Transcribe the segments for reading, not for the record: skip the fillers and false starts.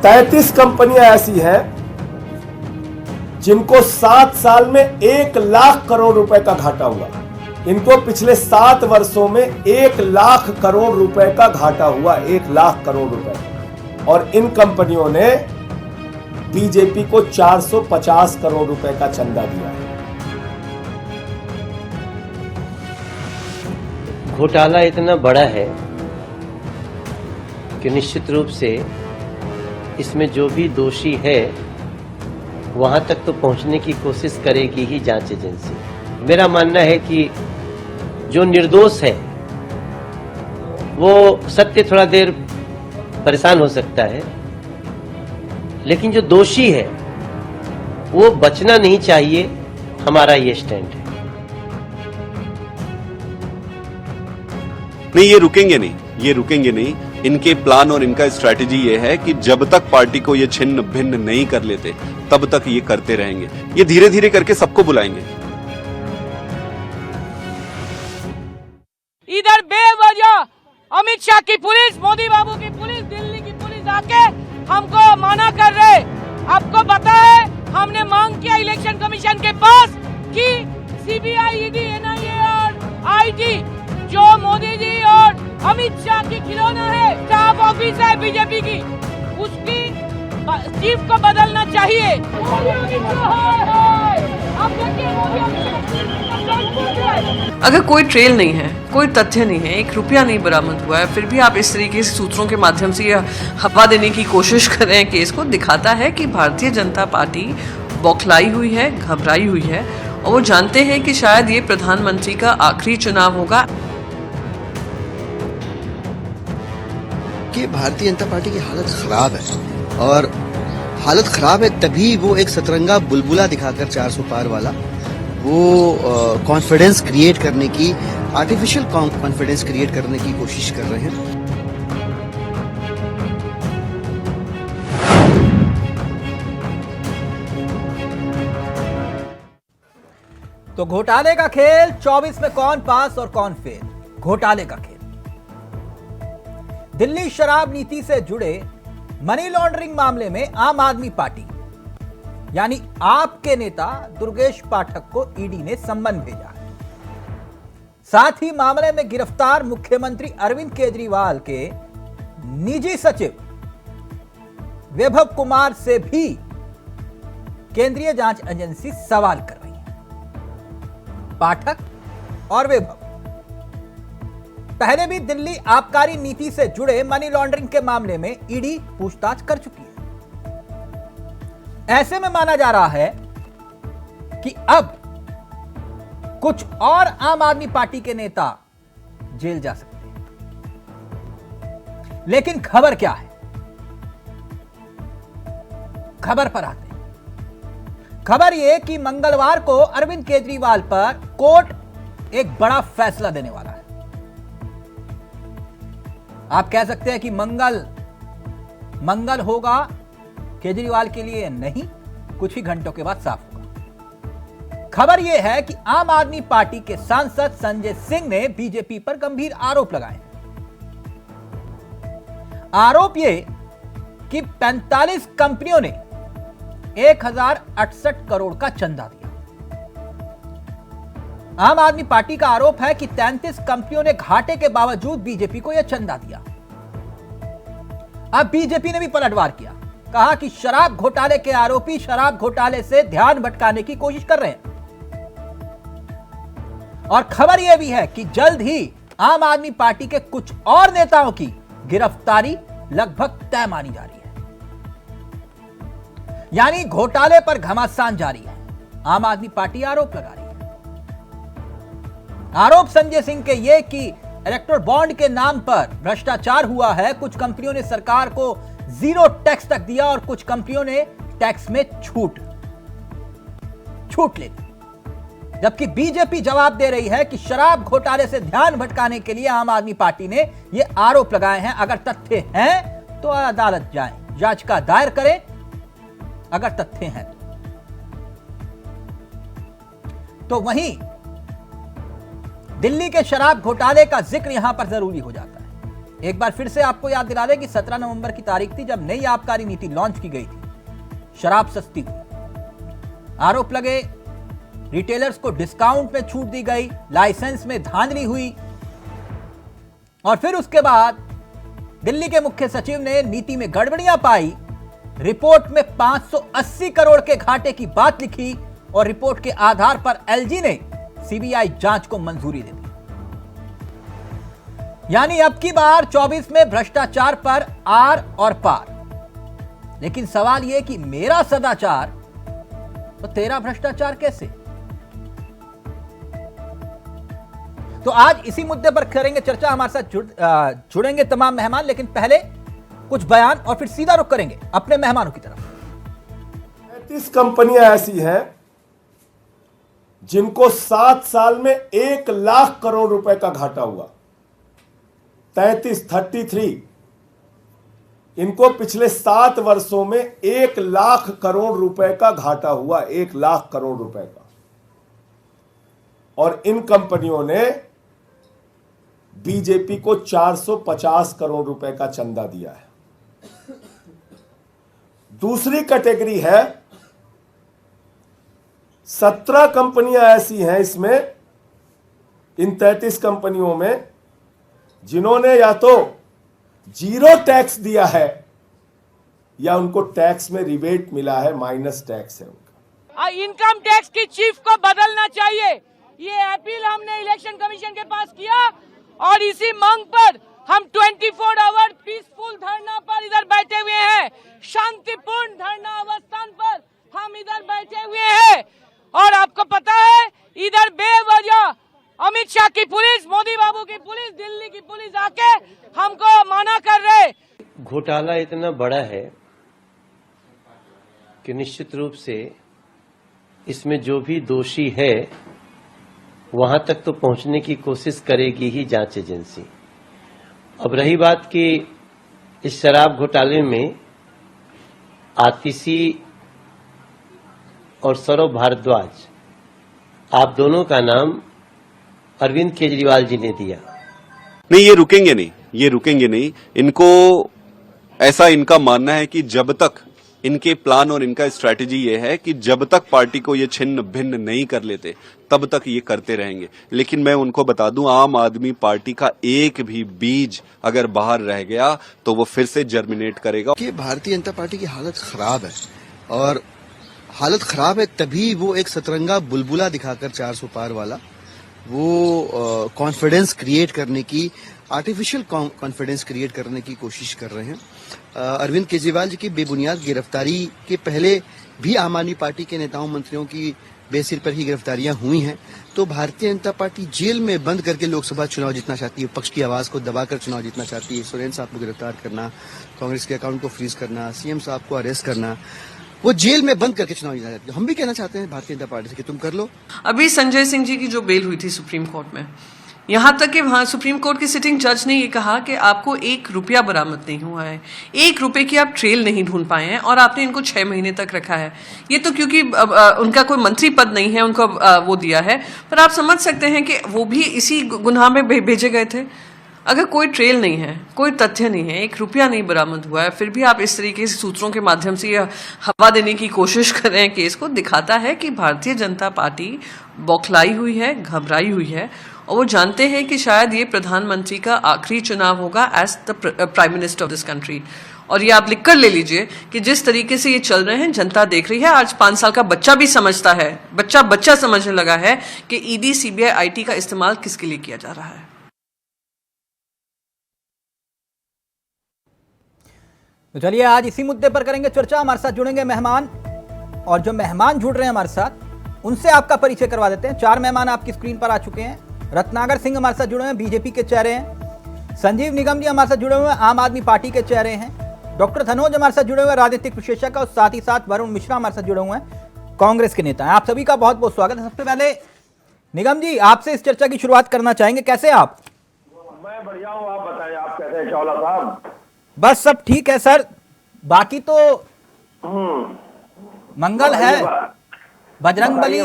33 कंपनियां ऐसी हैं जिनको 7 साल में 1 लाख करोड़ रुपए का घाटा हुआ। इनको पिछले 7 वर्षों में 1 लाख करोड़ रुपए का घाटा हुआ, 1 लाख करोड़ रुपए। और इन कंपनियों ने बीजेपी को 450 करोड़ रुपए का चंदा दिया है। घोटाला इतना बड़ा है कि निश्चित रूप से इसमें जो भी दोषी है वहां तक तो पहुंचने की कोशिश करेगी ही जांच एजेंसी। मेरा मानना है कि जो निर्दोष है वो सत्य थोड़ा देर परेशान हो सकता है, लेकिन जो दोषी है वो बचना नहीं चाहिए। हमारा ये स्टैंड है। नहीं, ये रुकेंगे नहीं। इनके प्लान और इनका स्ट्रैटेजी ये है कि जब तक पार्टी को ये छिन्न भिन्न नहीं कर लेते तब तक ये करते रहेंगे। ये धीरे धीरे करके सबको बुलाएंगे। इधर बेवजह अमित शाह की पुलिस, मोदी बाबू की पुलिस, दिल्ली की पुलिस आके हमको मना कर रहे। आपको पता है हमने मांग किया इलेक्शन कमीशन के पास कि सीबीआई, ईडी, एनआईए और आईटी जो मोदी जी और अमित शाह की खिलौना है, स्टाफ ऑफिस है बीजेपी की, उसकी चीफ को बदलना चाहिए। अगर कोई ट्रेल नहीं है, कोई तथ्य नहीं है, 1 रुपया नहीं बरामद हुआ है, फिर भी आप इस तरीके से सूत्रों के माध्यम से यह हवा देने की कोशिश कर रहे हैं केस को, दिखाता है कि भारतीय जनता पार्टी बौखलाई हुई है, घबराई हुई है और वो जानते हैं कि शायद ये प्रधानमंत्री का आखिरी चुनाव होगा। कि भारतीय जनता पार्टी की हालत खराब है और हालत खराब है तभी वो एक सतरंगा बुलबुला दिखाकर 400 पार वाला वो कॉन्फिडेंस क्रिएट करने की, आर्टिफिशियल कॉन्फिडेंस क्रिएट करने की कोशिश कर रहे हैं। तो घोटाले का खेल, 24 में कौन पास और कौन फेल। घोटाले का खेल, दिल्ली शराब नीति से जुड़े मनी लॉन्ड्रिंग मामले में आम आदमी पार्टी यानी आपके नेता दुर्गेश पाठक को ईडी ने सम्मन भेजा है। साथ ही मामले में गिरफ्तार मुख्यमंत्री अरविंद केजरीवाल के निजी सचिव वैभव कुमार से भी केंद्रीय जांच एजेंसी सवाल कर रही है। पाठक और वैभव पहले भी दिल्ली आबकारी नीति से जुड़े मनी लॉन्ड्रिंग के मामले में ईडी पूछताछ कर चुकी है। ऐसे में माना जा रहा है कि अब कुछ और आम आदमी पार्टी के नेता जेल जा सकते हैं। लेकिन खबर क्या है, खबर पर आते हैं। खबर यह कि मंगलवार को अरविंद केजरीवाल पर कोर्ट एक बड़ा फैसला देने वाला है। आप कह सकते हैं कि मंगल होगा केजरीवाल के लिए, नहीं, कुछ ही घंटों के बाद साफ होगा। खबर यह है कि आम आदमी पार्टी के सांसद संजय सिंह ने बीजेपी पर गंभीर आरोप लगाए। आरोप यह कि 45 कंपनियों ने 1068 करोड़ का चंदा दिया। आम आदमी पार्टी का आरोप है कि 33 कंपनियों ने घाटे के बावजूद बीजेपी को यह चंदा दिया। अब बीजेपी ने भी पलटवार किया, कहा कि शराब घोटाले के आरोपी शराब घोटाले से ध्यान भटकाने की कोशिश कर रहे हैं। और खबर यह भी है कि जल्द ही आम आदमी पार्टी के कुछ और नेताओं की गिरफ्तारी लगभग तय मानी जा रही है। यानी घोटाले पर घमासान जारी है। आम आदमी पार्टी आरोप लगा रही है। आरोप संजय सिंह के ये कि इलेक्टोरल बॉन्ड के नाम पर भ्रष्टाचार हुआ है। कुछ कंपनियों ने सरकार को 0 टैक्स तक दिया और कुछ कंपनियों ने टैक्स में छूट ले ली। जबकि बीजेपी जवाब दे रही है कि शराब घोटाले से ध्यान भटकाने के लिए आम आदमी पार्टी ने ये आरोप लगाए हैं। अगर तथ्य हैं तो अदालत जाएं, याचिका दायर करें अगर तथ्य हैं तो वहीं दिल्ली के शराब घोटाले का जिक्र यहां पर जरूरी हो जाता है। एक बार फिर से आपको याद दिला दें कि 17 नवंबर की तारीख थी जब नई आबकारी नीति लॉन्च की गई थी। शराब सस्ती हुई, आरोप लगे रिटेलर्स को डिस्काउंट में छूट दी गई, लाइसेंस में धांधली हुई और फिर उसके बाद दिल्ली के मुख्य सचिव ने नीति में गड़बड़ियां पाई, रिपोर्ट में 580 करोड़ के घाटे की बात लिखी और रिपोर्ट के आधार पर एलजी ने सीबीआई जांच को मंजूरी दे दी। यानी अब की बार 24 में भ्रष्टाचार पर आर और पार। लेकिन सवाल यह कि मेरा सदाचार तो तेरा भ्रष्टाचार कैसे? तो आज इसी मुद्दे पर करेंगे चर्चा। हमारे साथ जुड़ेंगे तमाम मेहमान, लेकिन पहले कुछ बयान और फिर सीधा रुख करेंगे अपने मेहमानों की तरफ। 35 कंपनियां ऐसी हैं जिनको 7 साल में 1 लाख करोड़ रुपए का घाटा हुआ। 33 इनको पिछले 7 वर्षों में 1 लाख करोड़ रुपए का घाटा हुआ, 1 लाख करोड़ रुपए का। और इन कंपनियों ने बीजेपी को 450 करोड़ रुपए का चंदा दिया है। दूसरी कैटेगरी है 17 कंपनियां ऐसी हैं इसमें, इन 33 कंपनियों में, जिन्होंने या तो 0 टैक्स दिया है या उनको टैक्स में रिबेट मिला है, माइनस टैक्स है उनका। इनकम टैक्स की चीफ को बदलना चाहिए। ये अपील हमने इलेक्शन कमीशन के पास किया और इसी मांग पर हम 24 आवर पीसफुल धरना पर इधर बैठे हुए हैं। शांतिपूर्ण धरना अवस्थान पर हम इधर बैठे हुए हैं। और आपको पता है इधर बेवजह अमित शाह की पुलिस, मोदी बाबू की पुलिस, दिल्ली की पुलिस आके हमको मना कर रहे। घोटाला इतना बड़ा है कि निश्चित रूप से इसमें जो भी दोषी है वहां तक तो पहुंचने की कोशिश करेगी ही जांच एजेंसी। अब रही बात कि इस शराब घोटाले में आतिशी और सौरभ भारद्वाज, आप दोनों का नाम अरविंद केजरीवाल जी ने दिया। नहीं, ये रुकेंगे नहीं। इनको ऐसा इनका मानना है कि जब तक इनके प्लान और इनका स्ट्रैटेजी ये है कि जब तक पार्टी को ये छिन्न भिन्न नहीं कर लेते तब तक ये करते रहेंगे। लेकिन मैं उनको बता दूं, आम आदमी पार्टी का एक भी बीज अगर बाहर रह गया तो वो फिर से जर्मिनेट करेगा। कि भारतीय जनता पार्टी की हालत खराब है, और हालत खराब है तभी वो एक सतरंगा बुलबुला दिखाकर 400 पार वाला वो कॉन्फिडेंस क्रिएट करने की, आर्टिफिशियल कॉन्फिडेंस क्रिएट करने की कोशिश कर रहे हैं। अरविंद केजरीवाल जी की बेबुनियाद गिरफ्तारी के पहले भी आम आदमी पार्टी के नेताओं मंत्रियों की बेसिर पर ही गिरफ्तारियां हुई हैं। तो भारतीय जनता पार्टी जेल में बंद करके लोकसभा चुनाव जीतना चाहती है, विपक्ष की आवाज को दबाकर चुनाव जीतना चाहती है। सुरेंद्र साहब को गिरफ्तार करना, कांग्रेस के अकाउंट को फ्रीज करना, सीएम साहब को अरेस्ट करना, वो जेल में बंद करके चुनाव जीतना चाहती है। हम भी कहना चाहते हैं भारतीय जनता पार्टी से कि तुम कर लो। अभी संजय सिंह जी की जो बेल हुई थी सुप्रीम कोर्ट में, यहां तक कि वहां सुप्रीम कोर्ट की सिटिंग जज ने ये कहा कि आपको 1 रुपया बरामद नहीं हुआ है, 1 रुपए की आप ट्रेल नहीं ढूंढ पाए हैं और आपने इनको 6 महीने तक रखा है। ये तो क्योंकि उनका कोई मंत्री पद नहीं है, उनको वो दिया है, पर आप समझ सकते हैं कि वो भी इसी गुनाह में भेजे गए थे। अगर कोई ट्रेल नहीं है, कोई तथ्य नहीं है, 1 रुपया नहीं बरामद हुआ है, फिर भी आप इस तरीके से सूत्रों के माध्यम से हवा देने की कोशिश कर रहे हैं केस को, दिखाता है कि भारतीय जनता पार्टी बौखलाई हुई है, घबराई हुई है और वो जानते हैं कि शायद ये प्रधानमंत्री का आखिरी चुनाव होगा as the prime minister of this country. और ये आप लिख कर ले लीजिए कि जिस तरीके से ये चल रहे हैं, जनता देख रही है। आज 5 साल का बच्चा भी समझता है, बच्चा समझने लगा है कि ईडी, सीबीआई, आईटी का इस्तेमाल किसके लिए किया जा रहा है। तो चलिए आज इसी मुद्दे पर करेंगे चर्चा। हमारे साथ जुड़ेंगे मेहमान, और जो मेहमान जुड़ रहे हैं हमारे साथ उनसे आपका परिचय करवा देते हैं। 4 मेहमान आपकी स्क्रीन पर आ चुके हैं। रत्नाकर सिंह हमारे साथ जुड़े हुए हैं, बीजेपी के चेहरे हैं। संजीव निगम जी हमारे साथ जुड़े हुए हैं, आम आदमी पार्टी के चेहरे हैं। डॉक्टर धनोज हमारे साथ जुड़े हुए हैं, राजनीतिक विशेषज्ञ, और साथ ही साथ वरुण मिश्रा हमारे साथ जुड़े हुए हैं, कांग्रेस के नेता हैं। आप सभी का बहुत बहुत स्वागत है। सबसे पहले निगम जी, आपसे इस चर्चा की शुरुआत करना चाहेंगे। कैसे आप? मैं बढ़िया हूँ, आप बताइए, आप कैसे हैं चावला साहब? बस सब ठीक है सर, बाकी तो मंगल है, बजरंग बली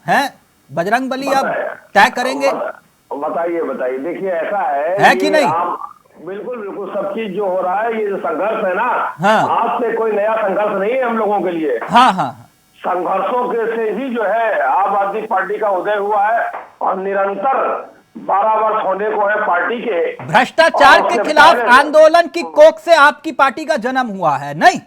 है, बजरंग बली अब तय करेंगे। बताइए, देखिए ऐसा है कि नहीं? बिल्कुल बिल्कुल, सब चीज जो हो रहा है, ये जो संघर्ष है ना, हाँ। आज से कोई नया संघर्ष नहीं है हम लोगों के लिए। हाँ हाँ, संघर्षों के से ही जो है आम आदमी पार्टी का उदय हुआ है, और निरंतर 12 वर्ष होने को है पार्टी के। भ्रष्टाचार और के उससे खिलाफ पहले- आंदोलन की कोख से आपकी पार्टी का जन्म हुआ है, नहीं?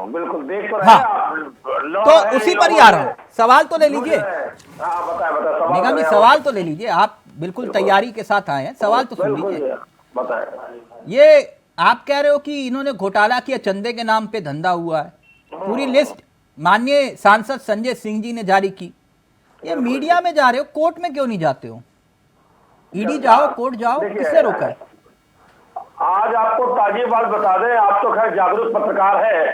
बिल्कुल, देख तो रहे हाँ। हैं आप, लड़ तो रहे हैं उसी इन पर ही लोगों आ रहा हूं, से। सवाल तो ले लीजिए। हाँ, बताए बताए, सवाल निगम जी करें सवाल तो ले लीजिए, आप बिल्कुल तैयारी के साथ आए हैं, सवाल तो सुन बिल्कुल लीजिए। बताए। ये आप कह रहे हो कि इन्होंने घोटाला किया, चंदे के नाम पे धंधा हुआ है, पूरी लिस्ट माननीय सांसद संजय सिंह जी ने जारी की। ये मीडिया में जा रहे हो, कोर्ट में क्यों नहीं जाते हो? ईडी जाओ, कोर्ट जाओ, देखिए, किसने रोका है? आज आपको ताजी बात बता दें, आप तो खैर जागरूक पत्रकार है,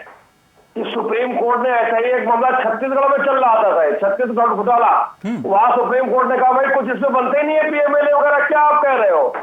कि सुप्रीम कोर्ट ने ऐसा ही एक मामला छत्तीसगढ़ में चल रहा था, छत्तीसगढ़ घोटाला। वहां सुप्रीम कोर्ट ने कहा भाई कुछ इसमें बनते ही नहीं है, पीएमएलए वगैरह, क्या आप कह रहे हो?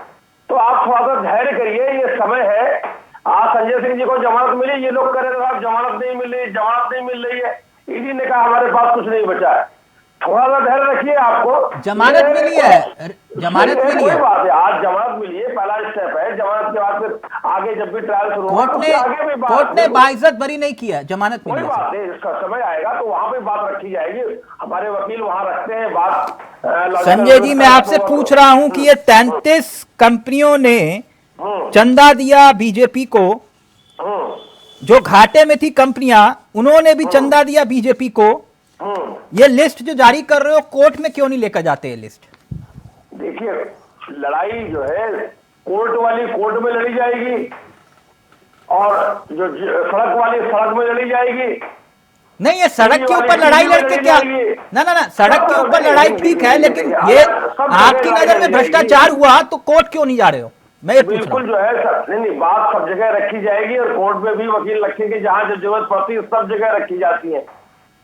तो आप थोड़ा सा धैर्य करिए, ये समय है। आज संजय सिंह जी को जमानत मिली, ये लोग कह रहे थे साहब जमानत नहीं मिल रही, जमानत नहीं मिल रही है। ईडी ने कहा हमारे पास कुछ नहीं बचा है। थोड़ा सा धैर्य रखिए, आपको जमानत मिली है, जमानत मिली कोई है, बात है, आज जमानत मिली है, पहला स्टेप है। जमानत के बाद फिर आगे जब भी ट्रायल शुरू होगा, कोर्ट तो फिर आगे भी बात, कोर्ट ने बाइज्जत बरी नहीं किया, जमानत कोई मिली है। बात नहीं, इसका समय आएगा तो वहां पे बात रखी जाएगी। हमारे वकील वहां रखते हैं बात। संजय जी, मैं आपसे पूछ रहा हूं कि ये 33 कंपनियों ने चंदा दिया बीजेपी को, जो घाटे में थी कंपनियां उन्होंने भी चंदा दिया बीजेपी को। ये लिस्ट जो जारी कर रहे हो, कोर्ट में क्यों नहीं लेकर जाते ये लिस्ट? देखिए, लड़ाई जो है कोर्ट वाली कोर्ट में लड़ी जाएगी, और जो सड़क वाली सड़क में लड़ी जाएगी। नहीं, ये सड़क के ऊपर लड़ाई लड़के क्या, ना सड़क के ऊपर लड़ाई ठीक है, लेकिन ये आपकी नजर में भ्रष्टाचार हुआ तो कोर्ट क्यों नहीं जा रहे हो? मैं ये पूछ रहा हूं। बिल्कुल जो है नहीं, बात सब जगह रखी जाएगी, और कोर्ट में भी वकील रखेंगे, जहां जब जरूरत पड़ती है सब जगह रखी जाती है।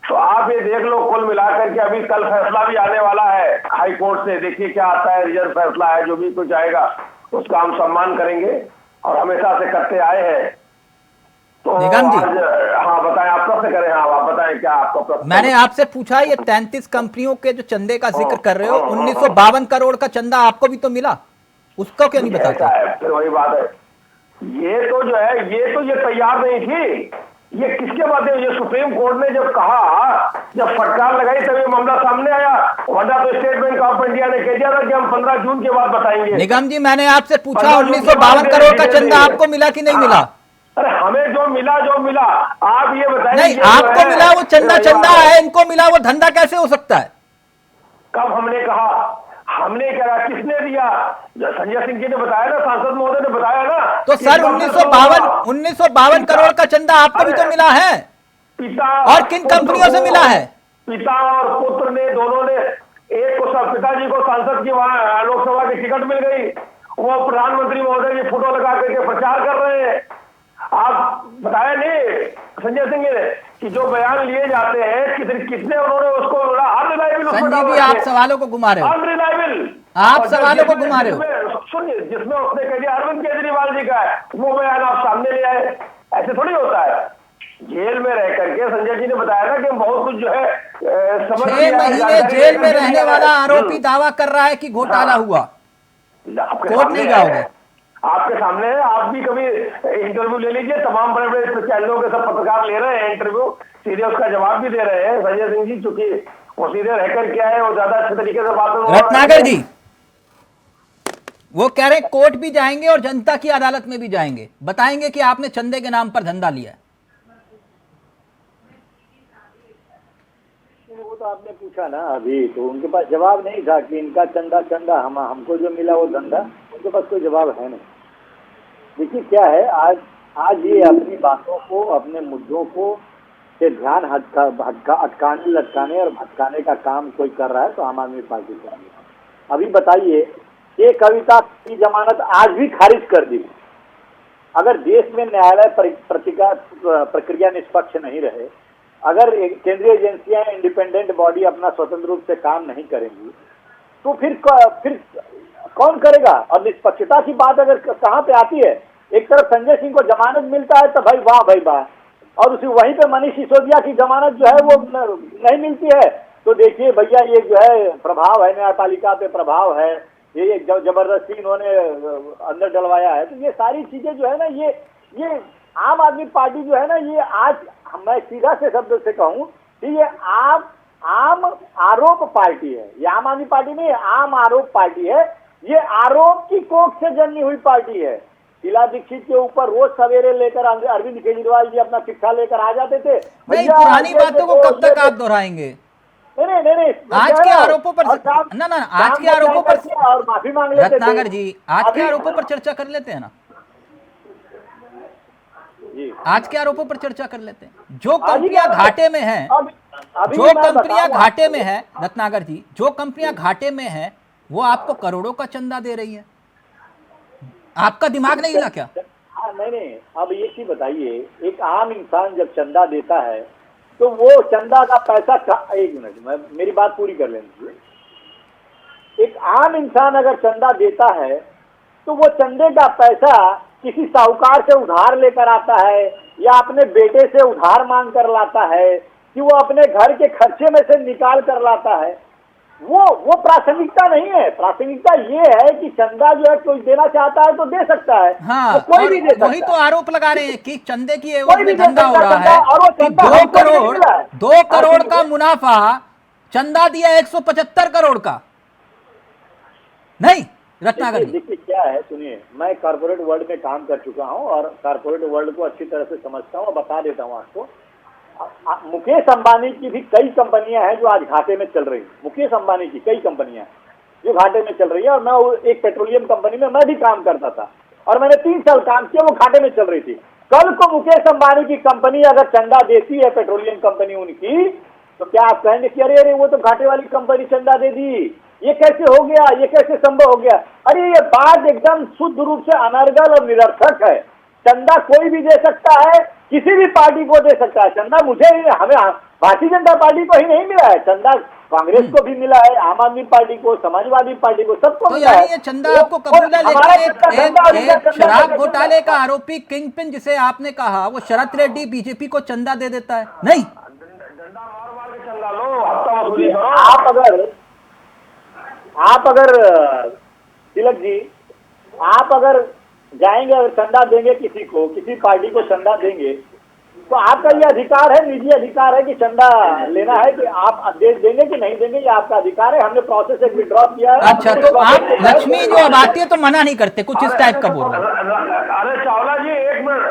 तो आप ये देख लो, कुल मिलाकर के अभी कल फैसला भी आने वाला है हाई कोर्ट से, देखिए क्या आता है। रिजर्व फैसला है, जो भी कुछ आएगा उसका हम सम्मान करेंगे, और हमेशा से करते आए हैं। तो निगम जी, हाँ बताएं, आप प्रश्न करें। हाँ, आप बताएं क्या आपका प्रश्न? मैंने आपसे पूछा, ये 33 कंपनियों के जो चंदे का जिक्र कर रहे हो, 1952 करोड़ का चंदा आपको भी तो मिला, उसको क्यों नहीं बताते? फिर वही बात है, ये तो जो है ये तैयार नहीं थी। ये किसके माध्यम, ये सुप्रीम कोर्ट ने जब कहा, जब फटकार लगाई, तभी मामला सामने आया। वरना तो स्टेट बैंक ऑफ इंडिया ने कह दिया था कि हम 15 जून के बाद बताएंगे। निगम जी, मैंने आपसे पूछा 1952 करोड़ का चंदा आपको मिला कि नहीं मिला? अरे हमें जो मिला आप ये बताइए। नहीं, आपको मिला वो चंदा है, इनको मिला वो धंधा, कैसे हो सकता है? कब हमने कहा? हमने कहा, किसने दिया? संजय सिंह जी ने बताया ना, सांसद महोदय ने बताया ना। तो सर 1952 करोड़ का चंदा आपको भी तो मिला है, पिता और किन कंपनियों से मिला है? पिता और पुत्र ने, दोनों ने, एक को पिताजी को सांसद की वहां लोकसभा की टिकट मिल गई, वो प्रधानमंत्री महोदय की फोटो लगा करके प्रचार कर रहे हैं। आप बताया नहीं संजय सिंह ने कि जो बयान लिए जाते हैं कितने उन्होंने उसको अनरिलायबल। संजय जी, आप सवालों को घुमा रहे हो, अनरिलायबल, आप सवालों को घुमा रहे हो। सुनिए, जिसमें उसने कह दिया अरविंद केजरीवाल जी का है, वो बयान आप सामने ले आए, ऐसे थोड़ी होता है। जेल में रह करके संजय जी ने बताया ना कि बहुत कुछ जो है 6 महीने जेल में रहने वाला आरोपी दावा कर रहा है कि घोटाला हुआ, कोर्ट नहीं जाओगे? आपके सामने है, आप भी कभी इंटरव्यू ले लीजिए, तमाम बड़े बड़े चैनलों के सब पत्रकार ले रहे हैं इंटरव्यू, सीधे उसका जवाब भी दे रहे हैं। संजय सिंह जी चूंकि वो सीधे रहकर क्या है, वो ज्यादा अच्छे तरीके से बात। रत्नाकर जी, वो कह रहे हैं कोर्ट भी जाएंगे और जनता की अदालत में भी जाएंगे, बताएंगे कि आपने चंदे के नाम पर धंधा लिया है। वो तो आपने पूछा ना अभी, तो उनके पास जवाब नहीं था कि इनका चंदा हमको जो मिला वो धंधा, उनके पास कोई जवाब है नहीं। देखिए क्या है, आज ये अपनी बातों को, अपने मुद्दों को से ध्यान अटकाने लटकाने और भटकाने का काम कोई कर रहा है तो आम आदमी पार्टी कर रही है। अभी बताइए, ये कविता की जमानत आज भी खारिज कर दी। अगर देश में न्यायालय प्रक्रिया निष्पक्ष नहीं रहे, अगर केंद्रीय एजेंसियां इंडिपेंडेंट बॉडी अपना स्वतंत्र रूप से काम नहीं करेंगी, तो फिर कौन करेगा? और निष्पक्षता की बात अगर कहाँ पे आती है, एक तरफ संजय सिंह को जमानत मिलता है तो भाई वाह, और उसी वहीं पे मनीष सिसोदिया की जमानत जो है वो नहीं मिलती है, तो देखिए भैया ये जो है प्रभाव है, न्यायपालिका पे प्रभाव है, ये जबरदस्ती इन्होंने अंदर डलवाया है। तो ये सारी चीजें जो है ना, ये आम आदमी पार्टी जो है ना, ये आज मैं सीधा से शब्द से कहूँ कि ये आम आरोप पार्टी है। ये आम आदमी पार्टी नहीं है, आम आरोप पार्टी है। ये आरोप की कोख से जन्मी हुई पार्टी है। शीला दीक्षित के ऊपर रोज सवेरे लेकर अरविंद केजरीवाल जी अपना शिक्षा लेकर आ जाते थे। नहीं, पुरानी बातों को कब तक आप दोहराएंगे? नहीं, आज के आरोपों पर ना आज के आरोपों पर और माफी मांग लेते थे। रत्नाकर जी, आज के आरोपों पर चर्चा कर लेते हैं ना जी, आज के आरोपों पर चर्चा कर लेते हैं। जो कंपनियां घाटे में हैं, अभी जो मैं कंपनियां बताऊं घाटे में हैं, रत्नाकर जी, जो कंपनियां घाटे में हैं वो आपको करोड़ों का चंदा दे रही है। आपका दिमाग नहीं हिला क्या? नहीं, अब ये चीज बताइए, एक आम इंसान जब चंदा देता है तो वो चंदा का पैसा एक मिनट, मेरी बात पूरी कर लेंगे। एक आम इंसान अगर चंदा देता है तो वो चंदे का पैसा किसी साहूकार से उधार लेकर आता है या अपने बेटे से उधार मांग कर लाता है कि वो अपने घर के खर्चे में से निकाल कर लाता है। वो प्राथमिकता नहीं है। प्राथमिकता ये है कि चंदा जो है कोई देना चाहता है तो दे सकता है। हाँ, तो कोई भी दे सकता है। वही तो आरोप लगा रहे हैं कि चंदे की एवज कोई भी में दे धंधा हो सकता रहा चंदा, और वो है कि चंदा 2 हमको नहीं करोड़ मिला है। 2 करोड़ का मुनाफा, चंदा दिया 175 करोड़ का। नहीं रत्नाकर जी, देखिए क्या है, सुनिए, मैं कॉर्पोरेट वर्ल्ड में काम कर चुका हूं और कॉर्पोरेट वर्ल्ड को अच्छी तरह से समझता हूं और बता देता हूं आपको। मुकेश अंबानी की भी कई कंपनियां हैं जो आज घाटे में चल रही हैं। मुकेश अंबानी की कई कंपनियां जो घाटे में चल रही है, और मैं एक पेट्रोलियम कंपनी में मैं भी काम करता था और मैंने 3 साल काम किया, वो घाटे में चल रही थी। कल को मुकेश अंबानी की कंपनी अगर चंदा देती है, पेट्रोलियम कंपनी उनकी, तो क्या आप कहेंगे कि अरे वो तो घाटे वाली कंपनी चंदा दे दी, ये कैसे हो गया, ये कैसे संभव हो गया? अरे ये बात एकदम शुद्ध रूप से अनर्गल और निरर्थक है। चंदा कोई भी दे सकता है, किसी भी पार्टी को दे सकता है चंदा। हमें भारतीय जनता पार्टी को ही नहीं मिला है चंदा, कांग्रेस को भी मिला है, आम आदमी पार्टी को, समाजवादी पार्टी को, सबको तो मिला है। ये चंदा आपको कबूल है, लेकिन एक शराब घोटाले का आरोपी किंगपिन जिसे आपने कहा, वो शरद रेड्डी बीजेपी को चंदा दे देता है। नहीं, डंडा मार के चंदा लो, हफ्ता वसूली करो। आप अगर तिलक जी, आप अगर जाएंगे, अगर चंदा देंगे किसी को, किसी पार्टी को चंदा देंगे, तो आपका ये अधिकार है, निजी अधिकार है कि चंदा लेना है, कि आप आदेश देंगे कि नहीं देंगे, ये आपका अधिकार है। हमने प्रोसेस एक विड्रॉ किया है। अच्छा, तो आप लक्ष्मी जो अब आती है तो मना नहीं करते, कुछ इस टाइप का बोल रहे हैं। अरे चावला जी, एक मिनट,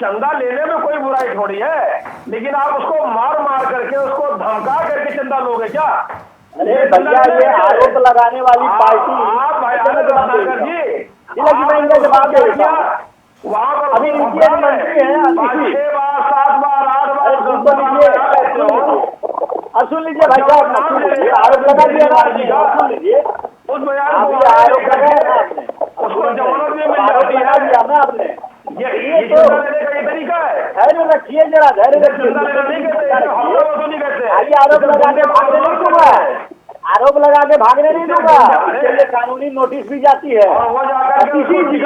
चंदा लेने में कोई बुराई थोड़ी है, लेकिन आप उसको मार करके, उसको धमका करके चंदा लोगे क्या? अरे भैया, ये आरोप लगाने वाली पार्टी, आप भाई जी, मैं इनका जवाब दे देता हूं। वहाँ पर अभी इनके मंत्री हैं, 6 बार 7 बार 8 बार अब सुन लीजिए भाई साहब, सुन लीजिए, आरोप लगा दिया ना आपने, सुन लीजिए, उस बयान अभी को आरोप लगाया ना आपने, उसको जमानत भी मिल आरोप जाती लगा है। दिया ना आपने। ये तो चंदा लेने का ये तरीका है। धैर्य रखिए, जरा धैर्य चंदा लेना नहीं कहते, हफ्ता वसूली कहते हैं। आइए, आरोप लगा के भागने नहीं दूंगा, आरोप लगा के भागने नहीं दूंगा, इसके लिए कानूनी नोटिस भी जाती है। और वो जाकर के किसी भी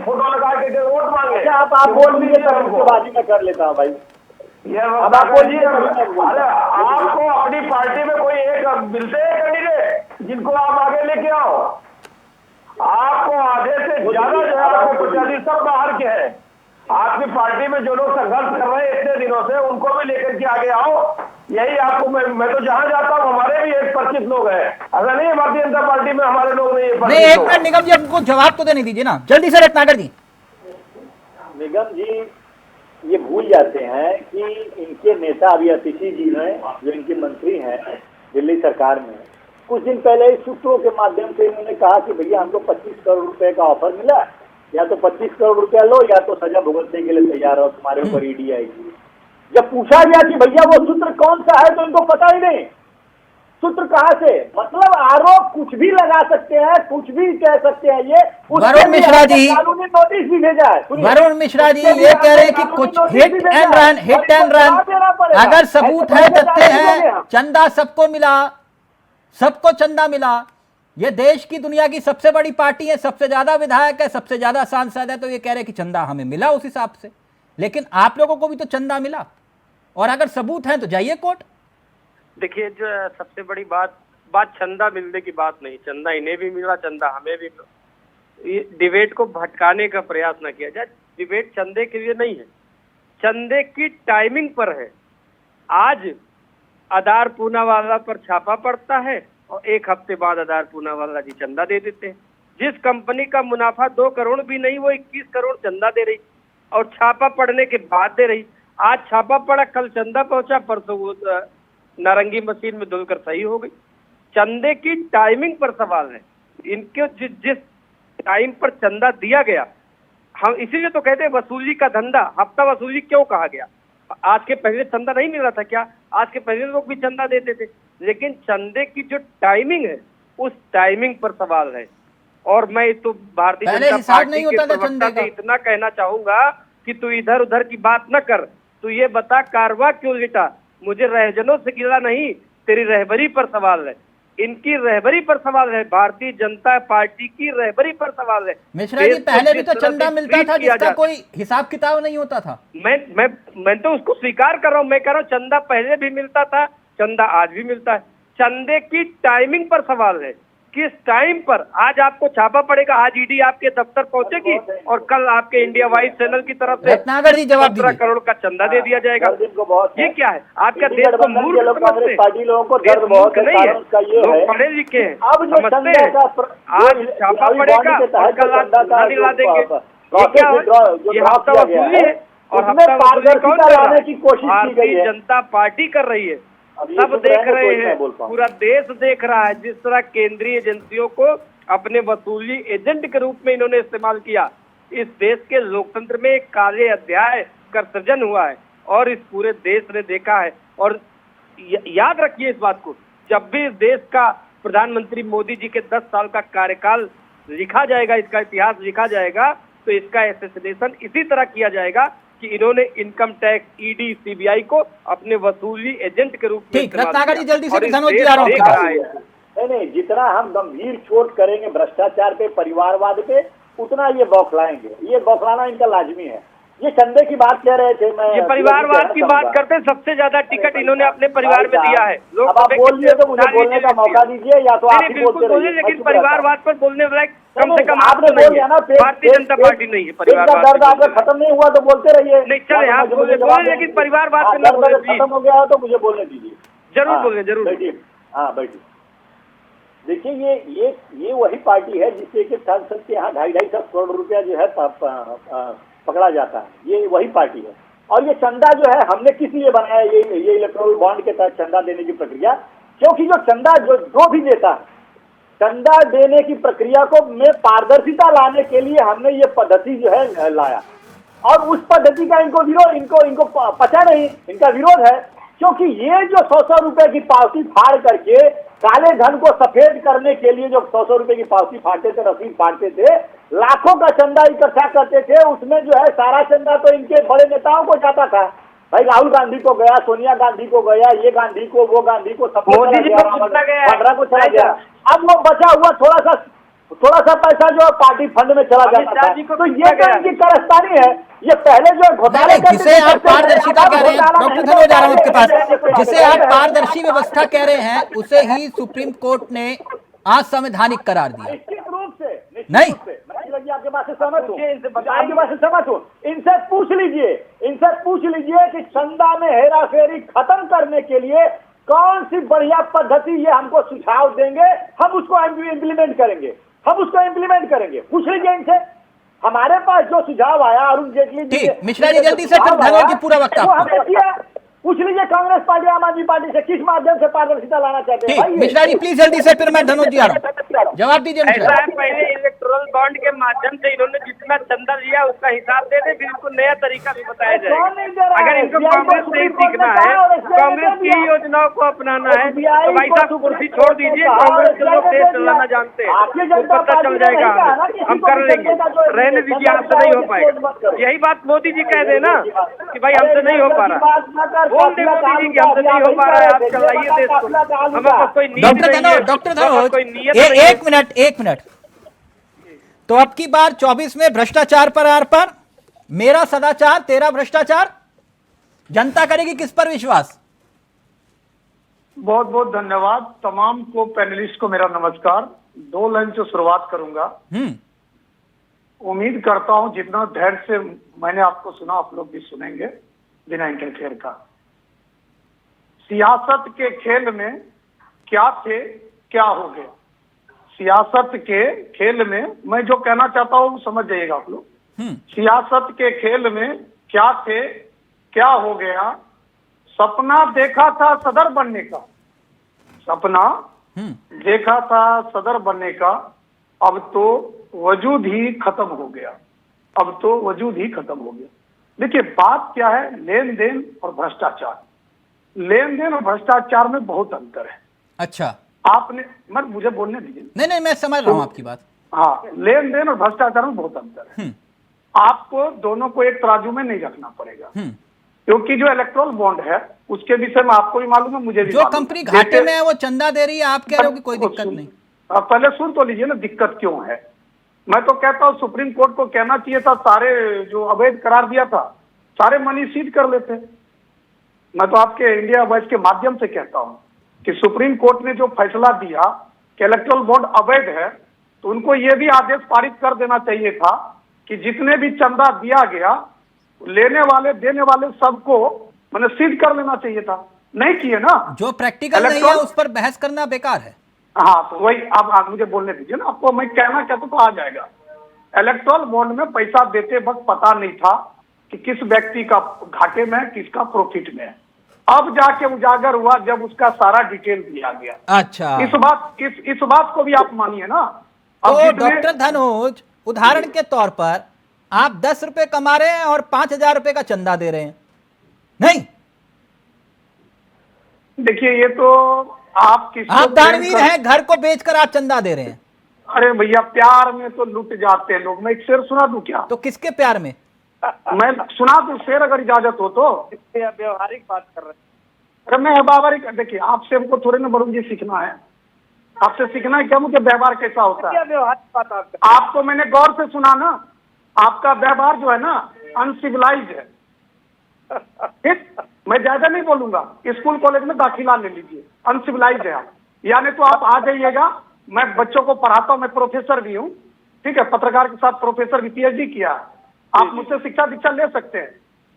फोटो लगा के वोट मांगे। आप बोल दीजिए, उसके बाद मैं कर लेता हूँ भाई। अब आप बोलिए, अरे आपको अपनी पार्टी में कोई एक मिलते हैं कैंडिडेट जिनको आप आगे लेके आओ? आपको आधे से ज्यादा जो है आपके प्रत्याशी सब बाहर के हैं। आपकी पार्टी में जो लोग संघर्ष कर रहे हैं इतने दिनों से, उनको भी लेकर के आगे आओ। यही आपको मैं तो जहां जाता हूं, हमारे भी 25 लोग हैं। ऐसा नहीं है भारतीय जनता पार्टी में हमारे लोग नहीं है। नहीं, एक मिनट निगम जी, हमको जवाब तो देने दीजिए ना जल्दी से। रत्नाकर जी, निगम जी ये भूल जाते हैं कि इनके नेता अभी अतिशी जी हैं, जो इनके मंत्री हैं दिल्ली सरकार में, कुछ दिन पहले इस सूत्रों के माध्यम से इन्होंने कहा कि भैया हमको 25 करोड़ रुपए का ऑफर मिला, या तो 25 करोड़ रुपया लो या तो सजा भुगतने के लिए तैयार हो, तुम्हारे ऊपर ईडी आएगी। जब पूछा गया कि भैया वो सूत्र कौन सा है, तो इनको पता ही नहीं सूत्र कहां से। मतलब आरोप कुछ भी लगा सकते हैं, कुछ भी कह सकते हैं। ये वरुण मिश्रा जी, कानूनी नोटिस भी भेजा है। वरुण मिश्रा जी ये कह रहे हैं कि कुछ हिट एंड रन, अगर सबूत है, तथ्य है, चंदा सबको मिला, सबको चंदा मिला। ये देश की दुनिया की सबसे बड़ी पार्टी है, सबसे ज्यादा विधायक है, सबसे ज्यादा सांसद है, तो ये कह रहे हैं कि चंदा हमें मिला उस हिसाब से। लेकिन आप लोगों को भी तो चंदा मिला, और अगर सबूत है तो जाइए कोर्ट। देखिए, जो सबसे बड़ी बात बात चंदा मिलने की बात नहीं, चंदा इन्हें भी मिला, चंदा हमें भी मिला। ये डिबेट को भटकाने का प्रयास न किया जाए। डिबेट चंदे के लिए नहीं है, चंदे की टाइमिंग पर है। आज आधार पूनावाला पर छापा पड़ता है और एक हफ्ते बाद आधार पूनावाला जी चंदा दे देते हैं। जिस कंपनी का मुनाफा 2 करोड़ भी नहीं, वो 21 करोड़ चंदा दे रही और छापा पड़ने के बाद दे रही। आज छापा पड़ा, कल चंदा पहुंचा, परसों वो नारंगी मशीन में धुलकर सही हो गई। चंदे की टाइमिंग पर सवाल है। इनके जिस टाइम पर चंदा दिया गया, हम इसीलिए तो कहते हैं वसूली का धंधा। हफ्ता वसूली क्यों कहा गया? आज के पहले चंदा नहीं मिल रहा था क्या? आज के पहले लोग भी चंदा देते थे, लेकिन चंदे की जो टाइमिंग है उस टाइमिंग पर सवाल है। और मैं तो भारतीय जनता पार्टी के प्रवक्ता से इतना कहना चाहूंगा कि तू इधर उधर की बात न कर, तू ये बता कारवा क्यों लिटा। मुझे रहजनों से गिला नहीं, तेरी रहबरी पर सवाल है, इनकी रहबरी पर सवाल है, भारतीय जनता पार्टी की रहबरी पर सवाल है। मिश्रा जी, पहले भी तो चंदा मिलता था जिसका कोई हिसाब किताब नहीं होता था। मैं तो उसको स्वीकार कर रहा हूँ। मैं कह रहा हूँ चंदा पहले भी मिलता था, चंदा आज भी मिलता है। चंदे की टाइमिंग पर सवाल है, किस टाइम पर। आज आपको छापा पड़ेगा, आज ईडी आपके दफ्तर पहुंचेगी और कल आपके इंडिया वाइज चैनल की तरफ से रत्नाकर जी जवाब 15 करोड़ का चंदा दे दिया जाएगा। ये क्या है? आपका देश को मूर्ख समझते? पार्टी लोगों को दर्द बहुत है, कारण उसका ये है, लोग पढ़े लिखे हैं, अब जो समझते हैं। आज छापा पड़ेगा और कल आप चंदा दिला देंगे। ये क्या है? ये हफ्ता वसूली है और हफ्ता वसूली कौन कर रहा है? भारतीय जनता पार्टी कर रही है। सब देख रहे हैं, पूरा देश देख रहा है जिस तरह केंद्रीय एजेंसियों को अपने वसूली एजेंट के रूप में इन्होंने इस्तेमाल किया। इस देश के लोकतंत्र में एक काले अध्याय का सृजन हुआ है और इस पूरे देश ने देखा है। और याद रखिए इस बात को, जब भी इस देश का प्रधानमंत्री मोदी जी के 10 साल का कार्यकाल लिखा जाएगा, इसका इतिहास लिखा जाएगा, तो इसका एसेसिनेशन इसी तरह किया जाएगा कि इन्होंने इनकम टैक्स, ईडी, सीबीआई को अपने वसूली एजेंट के रूप में। ठीक, रत्नाकर जी जल्दी से धनोज जी आ रहा हूं। नहीं, जितना हम गंभीर चोट करेंगे भ्रष्टाचार पे, परिवारवाद पे, उतना ये बौखलाएंगे। ये बौखलाना इनका लाजमी है। ये चंदे की बात कह रहे थे, मैं ये परिवारवाद की बात करते हैं। सबसे ज्यादा टिकट इन्होंने अपने परिवार में दिया है। लोग आप बोलिए तो मुझे बोलने का मौका दीजिए, या तो आप ही बोलते रहिए। लेकिन परिवारवाद पर बोलने वाला कम से कम आपने बोल दिया ना, भारतीय जनता पार्टी नहीं है। परिवारवाद दर्द आपका खत्म नहीं हुआ तो बोलते रहिए। नहीं चले आप बोले, लेकिन परिवारवाद खत्म हो गया तो मुझे बोलने दीजिए। जरूर बोले, जरूर बैठिए। हाँ बैठिए। देखिए, ये वही पार्टी है जिससे कि सांसद के यहाँ 250 करोड़ रुपया जो है पकड़ा जाता है। ये वही पार्टी है। और ये चंदा जो है हमने किस लिए बनाया, ये इलेक्टोरल बॉन्ड के तहत चंदा देने की प्रक्रिया, क्योंकि जो चंदा जो भी देता है, चंदा देने की प्रक्रिया को में पारदर्शिता लाने के लिए हमने ये पद्धति जो है लाया। और उस पद्धति का इनको पता नहीं, इनका विरोध है। क्योंकि ये जो 100 रुपए की पावती फाड़ करके काले धन को सफेद करने के लिए जो 100 रुपए की पावती फाड़ते थे, रसीद फाड़ते थे, लाखों का चंदा इकट्ठा करते थे, उसमें जो है सारा चंदा तो इनके बड़े नेताओं को जाता था। भाई राहुल गांधी को गया, सोनिया गांधी को गया, ये गांधी को, वो गांधी को, सब मोदी जी को चला गया। अब वो बचा हुआ थोड़ा सा पैसा जो पार्टी फंड में चला जाता था। तो ये तो इनकी कारस्तानी है। ये पहले जो घोटाले जिसे आप पारदर्शिता कह रहे हैं, डॉक्टर धनोज आ रहा हूं आपके पास, जिसे आप पारदर्शी व्यवस्था कह रहे हैं, उसे ही सुप्रीम कोर्ट ने आज संवैधानिक करार दिया। निश्चित रूप से नहीं, आपके पास से सहमत हूँ। इनसे पूछ लीजिए कि चंदा में हेरा फेरी खत्म करने के लिए कौन सी बढ़िया पद्धति ये हमको सुझाव देंगे, हम उसको इम्प्लीमेंट करेंगे। पूछ लीजिए इनसे। हमारे पास जो सुझाव आया अरुण जेटली जी, ठीक, मिश्रा जी जल्दी से फिर धनोज जी पूरा वक्त आपको। पूछ लीजिए कांग्रेस पार्टी, आम आदमी पार्टी से किस माध्यम से पारदर्शिता लाना चाहते हैं। मिश्रा जी प्लीज जल्दी से, फिर मैं धनोज जी आ रहा हूँ, जवाब दीजिए मिश्रा। पहले इलेक्टोरल बॉन्ड के माध्यम से इन्होंने जितना चंदा लिया उसका हिसाब दे दे, फिर इनको नया तरीका भी बताया जाएगा। अगर इनको कांग्रेस से ही सीखना है, कांग्रेस की योजनाओं को अपनाना है, तो भाई साहब कुर्सी छोड़ दीजिए। कांग्रेस के लोग देश चलाना जानते हैं, तो पता चल जाएगा, हम कर लेंगे। रहने दीजिए, आपसे नहीं हो पाएगा। यही बात मोदी जी कह देना कि भाई हमसे नहीं हो पा रहा। बोल दे मोदी जी कि हमसे नहीं हो पा रहा है, आप चलाइए देश को। हमें बस कोई नीयत नहीं है। डॉक्टर धनोज एक मिनट। तो अब की बार 24 में भ्रष्टाचार पर आर पर, मेरा सदाचार तेरा भ्रष्टाचार, जनता करेगी किस पर विश्वास? बहुत बहुत धन्यवाद। तमाम को पैनलिस्ट को मेरा नमस्कार। 2 लाइन से शुरुआत करूंगा। उम्मीद करता हूं जितना धैर्य से मैंने आपको सुना आप लोग भी सुनेंगे बिना इंटरफेयर का। सियासत के खेल में क्या थे क्या हो गया। सियासत के खेल में मैं जो कहना चाहता हूं समझ जाइएगा आप लोग। सियासत के खेल में क्या थे क्या हो गया। सपना देखा था सदर बनने का, सपना देखा था सदर बनने का, अब तो वजूद ही खत्म हो गया, अब तो वजूद ही खत्म हो गया। देखिए बात क्या है, लेन देन और भ्रष्टाचार। लेन देन और भ्रष्टाचार में बहुत अंतर है। अच्छा, आपने मत मुझे बोलने दीजिए। नहीं मैं समझ रहा हूं आपकी बात। हाँ, लेन देन और भ्रष्टाचार में बहुत अंतर है। आपको दोनों को एक तराजू में नहीं रखना पड़ेगा, क्योंकि जो इलेक्ट्रल बॉन्ड है उसके विषय में आपको भी मालूम है, मुझे भी जो कंपनी घाटे में है वो चंदा दे रही है, आप कह रहे हो कि कोई दिक्कत नहीं। पहले सुन तो लीजिए ना दिक्कत क्यों है। मैं तो कहता हूँ सुप्रीम कोर्ट को कहना चाहिए था, सारे जो अवैध करार दिया था सारे मनी सीट कर लेते। मैं तो आपके इंडिया वॉइस के माध्यम से कहता हूँ कि सुप्रीम कोर्ट ने जो फैसला दिया कि इलेक्ट्रल बॉन्ड अवैध है, तो उनको ये भी आदेश पारित कर देना चाहिए था कि जितने भी चंदा दिया गया लेने वाले देने वाले सबको मैंने सीट कर लेना चाहिए था। नहीं किए ना। जो प्रैक्टिकल नहीं है उस पर बहस करना बेकार है। हाँ, तो वही अब आप मुझे बोलने दीजिए ना। आपको मैं कहना चाहता तो आ जाएगा। इलेक्ट्रल बॉन्ड में पैसा देते वक्त पता नहीं था कि किस व्यक्ति का घाटे में किसका प्रॉफिट में है। अब जाके उजागर हुआ जब उसका सारा डिटेल दिया गया। अच्छा, इस बात को भी आप मानिए ना। तो डॉक्टर धनोज, उदाहरण के तौर पर आप 10 रुपए कमा रहे हैं और 5,000 रुपए का चंदा दे रहे हैं, नहीं? देखिए ये तो आप दानवीर हैं, घर को बेचकर आप चंदा दे रहे हैं। अरे भैया प्यार में तो लुट जाते हैं लोग। मैं एक शेर सुना दूं क्या? तो किसके प्यार में? मैं सुना दूं शेर अगर इजाजत हो तो। व्यवहारिक बात कर रहे हैं। अरे मैं व्यवहारिक, देखिए आपसे हमको थोड़े ना बड़ू जी सीखना है, आपसे सीखना है क्या मुझे व्यवहार कैसा होता है। व्यवहारिक बात आपको मैंने गौर से सुना ना, आपका व्यवहार जो है ना अनसिविलाइज्ड है। ठीक, मैं ज्यादा नहीं बोलूंगा। स्कूल कॉलेज में दाखिला ले लीजिए, अनसिविलाइज्ड है आप। यानी तो आप आ जाइएगा, मैं बच्चों को पढ़ाता हूँ, मैं प्रोफेसर भी हूँ, ठीक है, पत्रकार के साथ प्रोफेसर भी, PhD किया। आप मुझसे शिक्षा दीक्षा ले सकते हैं,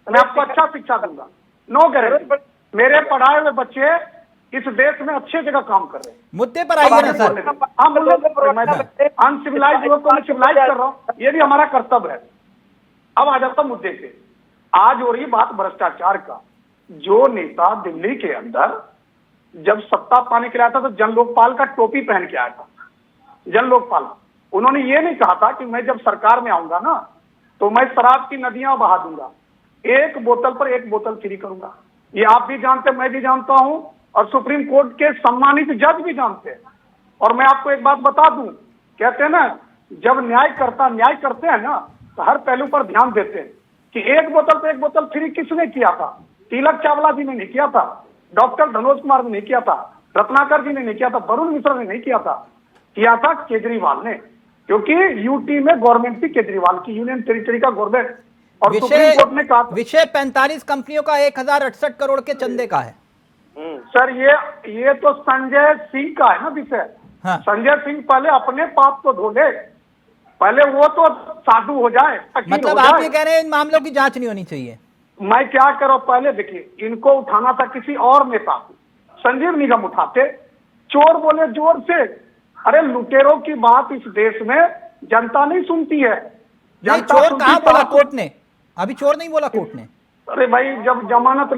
मैं आपको अच्छा शिक्षा दूंगा, नो गारंटी। मेरे पढ़ाए हुए बच्चे इस देश में अच्छे जगह काम कर रहे हैं। मुद्दे पर आइए ना सर। हम लोग अनसिविलाइज लोग को मैं सिविलाइज कर रहा हूँ, ये भी हमारा कर्तव्य है। अब आ जाता मुद्दे पे। आज हो रही बात भ्रष्टाचार का। जो नेता दिल्ली के अंदर जब सत्ता पाने के लिए आया था तो जन लोकपाल का टोपी पहन के आया था, जन लोकपाल। उन्होंने ये नहीं कहा था कि मैं जब सरकार में आऊंगा ना तो मैं शराब की नदियां बहा दूंगा, 1 बोतल पर 1 बोतल फ्री करूंगा। ये आप भी जानते, मैं भी जानता हूं, और सुप्रीम कोर्ट के सम्मानित जज भी जानते हैं। और मैं आपको एक बात बता दूं, कहते हैं ना जब न्याय करते हैं ना तो हर पहलू पर ध्यान देते हैं कि 1 बोतल पे 1 बोतल फ्री किसने किया था। तिलक चावला जी ने नहीं किया था, डॉक्टर धनोज कुमार ने नहीं किया था, रत्नाकर जी ने नहीं किया था, वरुण मिश्रा ने नहीं किया था केजरीवाल ने। क्योंकि यूटी में गवर्नमेंट थी केजरीवाल की, यूनियन टेरिटरी का गवर्नमेंट। और सुप्रीम कोर्ट ने कहा विषय 45 कंपनियों का 1068 करोड़ के चंदे का है। सर ये तो संजय सिंह का है ना विषय। हाँ। संजय सिंह पहले अपने पाप को धो ले, पहले वो तो साधु हो जाए। मतलब आप ये कह रहे हैं इन मामलों की जांच नहीं होनी चाहिए? मैं क्या करूं, पहले देखिए इनको उठाना था किसी और नेता को, संजीव निगम उठाते। चोर बोले जोर से। अरे लुटेरों की बात इस देश में जनता नहीं सुनती है। चोर कहाँ बोला कोर्ट ने? अभी चोर नहीं बोला कोर्ट ने। अरे भाई जब जमानत